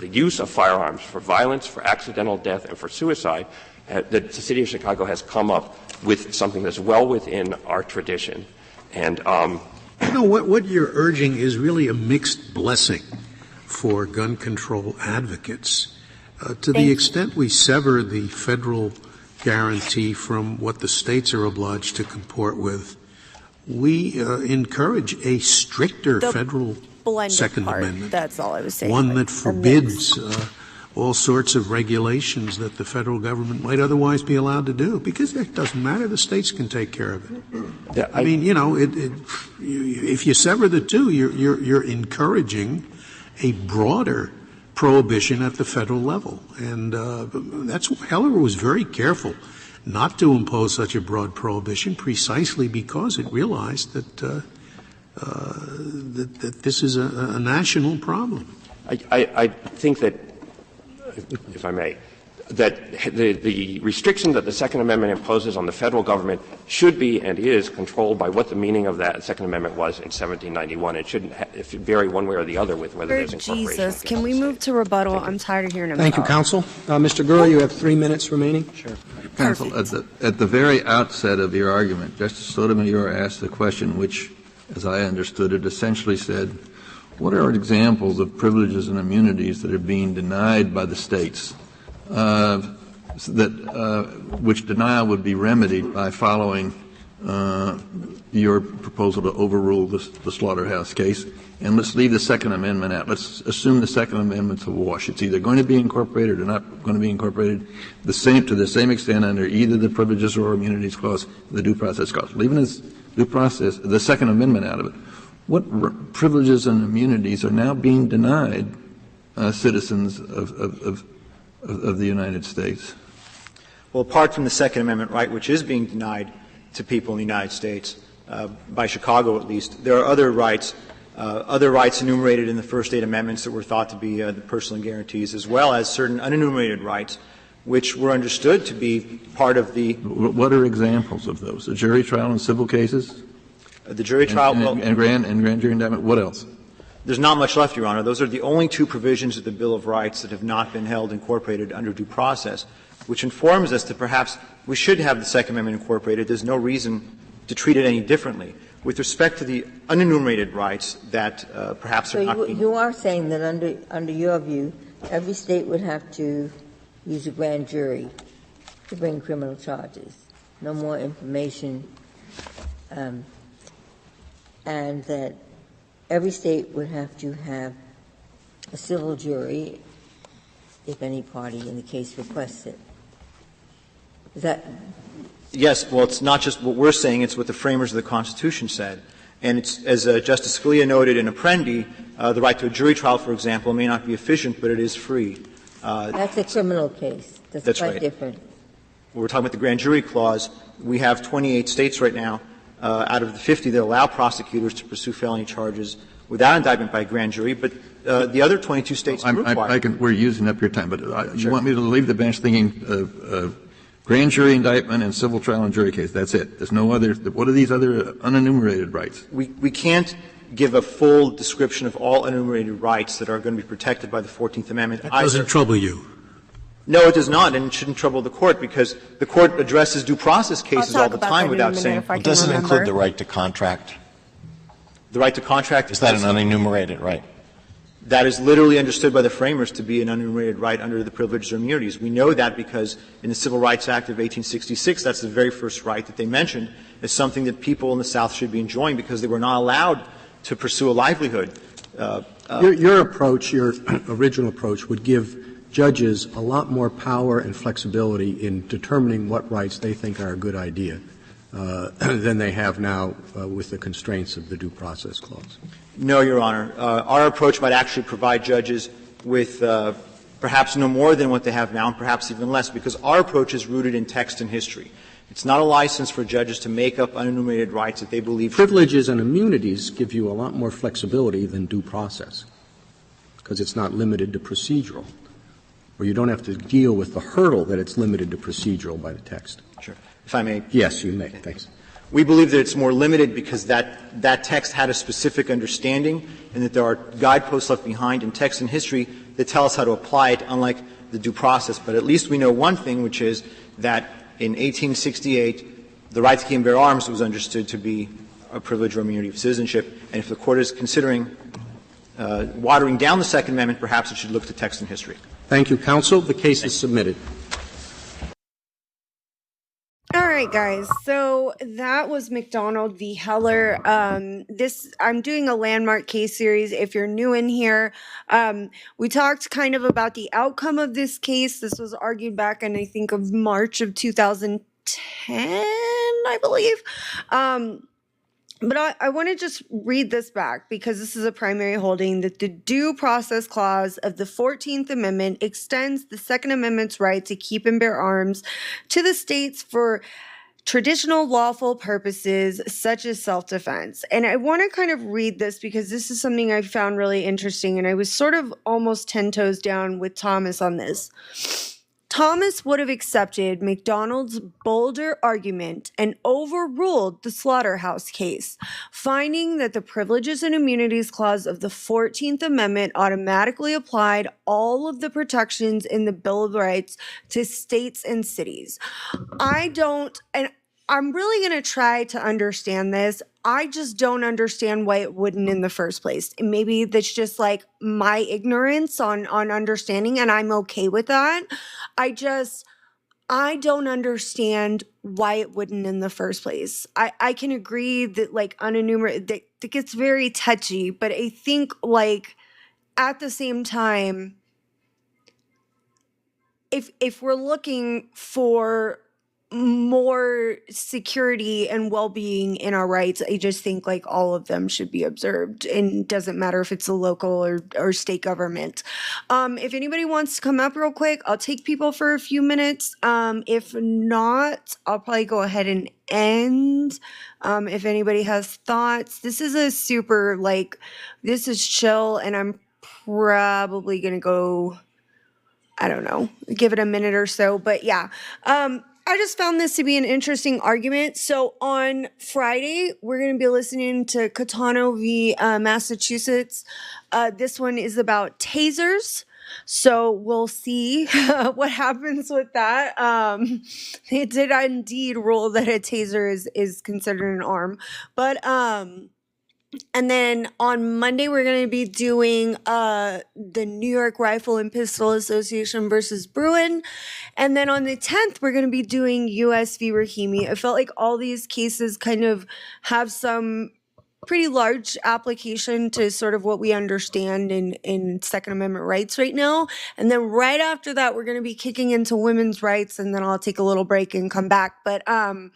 use of firearms for violence, for accidental death, and for suicide. The city of Chicago has come up with something that's well within our tradition. And what you're urging is really a mixed blessing for gun control advocates. To the extent we sever the federal guarantee from what the states are obliged to comport with, we encourage a stricter federal Second Amendment. That's all I was saying. One that forbids all sorts of regulations that the federal government might otherwise be allowed to do, because it doesn't matter. The states can take care of it. Yeah, I mean, if you sever the two, you're encouraging a broader prohibition at the federal level, and that's why Heller was very careful not to impose such a broad prohibition, precisely because it realized that that this is a national problem. I think that, if I may, that the restriction that the Second Amendment imposes on the federal government should be and is controlled by what the meaning of that Second Amendment was in 1791. It shouldn't it should vary one way or the other with whether there's incorporation. Jesus, can we move to rebuttal? I'm tired of hearing about Thank you, counsel. Mr. Gura, you have 3 minutes remaining. Sure. Counsel, at the very outset of your argument, Justice Sotomayor asked the question which, as I understood it, essentially said, what are examples of privileges and immunities that are being denied by the states, which denial would be remedied by following your proposal to overrule the Slaughterhouse case? And let's leave the Second Amendment out. Let's assume the Second Amendment's a wash. It's either going to be incorporated or not going to be incorporated to the same extent under either the Privileges or Immunities Clause, the Due Process Clause. Leaving this due process, the Second Amendment out of it, what privileges and immunities are now being denied citizens of the United States? Well, apart from the Second Amendment right, which is being denied to people in the United States, by Chicago at least, there are other rights enumerated in the first 8 amendments that were thought to be the personal guarantees, as well as certain unenumerated rights, which were understood to be part of the. What are examples of those? The jury trial in civil cases? The jury trial and grand jury indictment. What else? There's not much left, Your Honor. Those are the only 2 provisions of the Bill of Rights that have not been held incorporated under due process, which informs us that perhaps we should have the Second Amendment incorporated. There's no reason to treat it any differently. With respect to the unenumerated rights that perhaps are not being. You are saying that under your view, every state would have to use a grand jury to bring criminal charges, no more information, and that every state would have to have a civil jury if any party in the case requests it. Is that? Yes. Well, it's not just what we're saying, it's what the framers of the Constitution said. And it's, as Justice Scalia noted in Apprendi, the right to a jury trial, for example, may not be efficient, but it is free. That's a criminal case. That's quite right. different. When we're talking about the grand jury clause, we have 28 states right now out of the 50 that allow prosecutors to pursue felony charges without indictment by a grand jury, but the other 22 states do require. We're using up your time, but you want me to leave the bench thinking grand jury indictment and civil trial and jury case. That's it. There's no other. What are these other unenumerated rights? We can't give a full description of all unenumerated rights that are going to be protected by the 14th Amendment. That doesn't trouble you. No, it does not, and it shouldn't trouble the Court, because the Court addresses due process cases all the time without saying. It doesn't include the right to contract. The right to contract. Is that an unenumerated right? That is literally understood by the framers to be an unenumerated right under the privileges or immunities. We know that because in the Civil Rights Act of 1866, that's the very first right that they mentioned as something that people in the South should be enjoying because they were not allowed to pursue a livelihood. Your approach, your original approach, would give judges a lot more power and flexibility in determining what rights they think are a good idea than they have now with the constraints of the Due Process Clause. No, Your Honor. Our approach might actually provide judges with perhaps no more than what they have now and perhaps even less because our approach is rooted in text and history. It's not a license for judges to make up unenumerated rights that they believe privileges and immunities give you a lot more flexibility than due process because it's not limited to procedural, or you don't have to deal with the hurdle that it's limited to procedural by the text. Sure. If I may. Yes, you may. Thanks. We believe that it's more limited because that text had a specific understanding and that there are guideposts left behind in text and history that tell us how to apply it, unlike the due process. But at least we know one thing, which is that in 1868, the right to keep and bear arms was understood to be a privilege or immunity of citizenship. And if the Court is considering watering down the Second Amendment, perhaps it should look to text and history. Thank you, counsel. The case is submitted. All right, guys. So that was McDonald v. Heller. I'm doing a landmark case series. If you're new in here, we talked kind of about the outcome of this case. This was argued back in, I think, of March of 2010, I believe. But I want to just read this back because this is a primary holding that the Due Process Clause of the 14th Amendment extends the Second Amendment's right to keep and bear arms to the states for traditional lawful purposes such as self-defense. And I want to kind of read this because this is something I found really interesting, and I was sort of almost 10 toes down with Thomas on this. Thomas would have accepted McDonald's bolder argument and overruled the Slaughterhouse case, finding that the Privileges and Immunities Clause of the 14th Amendment automatically applied all of the protections in the Bill of Rights to states and cities. I'm really going to try to understand this. I just don't understand why it wouldn't in the first place. And maybe that's just like my ignorance on understanding, and I'm okay with that. I don't understand why it wouldn't in the first place. I can agree that like unenumerated, that gets very touchy, but I think like at the same time, if we're looking for more security and well-being in our rights, I just think like all of them should be observed, and it doesn't matter if it's a local or state government. If anybody wants to come up real quick, I'll take people for a few minutes. If not, I'll probably go ahead and end. If anybody has thoughts, this is a super this is chill, and I'm probably gonna go, I don't know, give it a minute or so, but yeah. I just found this to be an interesting argument. So on Friday, we're going to be listening to Catano v. Massachusetts. This one is about tasers. So we'll see what happens with that. They did indeed rule that a taser is considered an arm. But and then on Monday, we're going to be doing the New York Rifle and Pistol Association versus Bruin. And then on the 10th, we're going to be doing U.S. v. Rahimi. I felt like all these cases kind of have some pretty large application to sort of what we understand in Second Amendment rights right now. And then right after that, we're going to be kicking into women's rights, and then I'll take a little break and come back. But all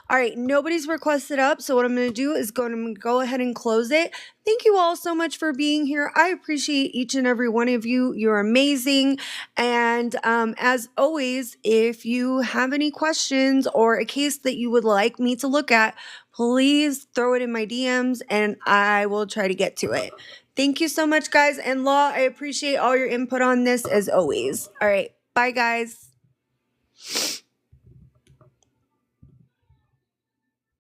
right, nobody's requested up, so what I'm going to do is go ahead and close it. Thank you all so much for being here. I appreciate each and every one of you. You're amazing. And as always, if you have any questions or a case that you would like me to look at, please throw it in my DMs and I will try to get to it. Thank you so much, guys. And Law, I appreciate all your input on this as always. All right. Bye, guys.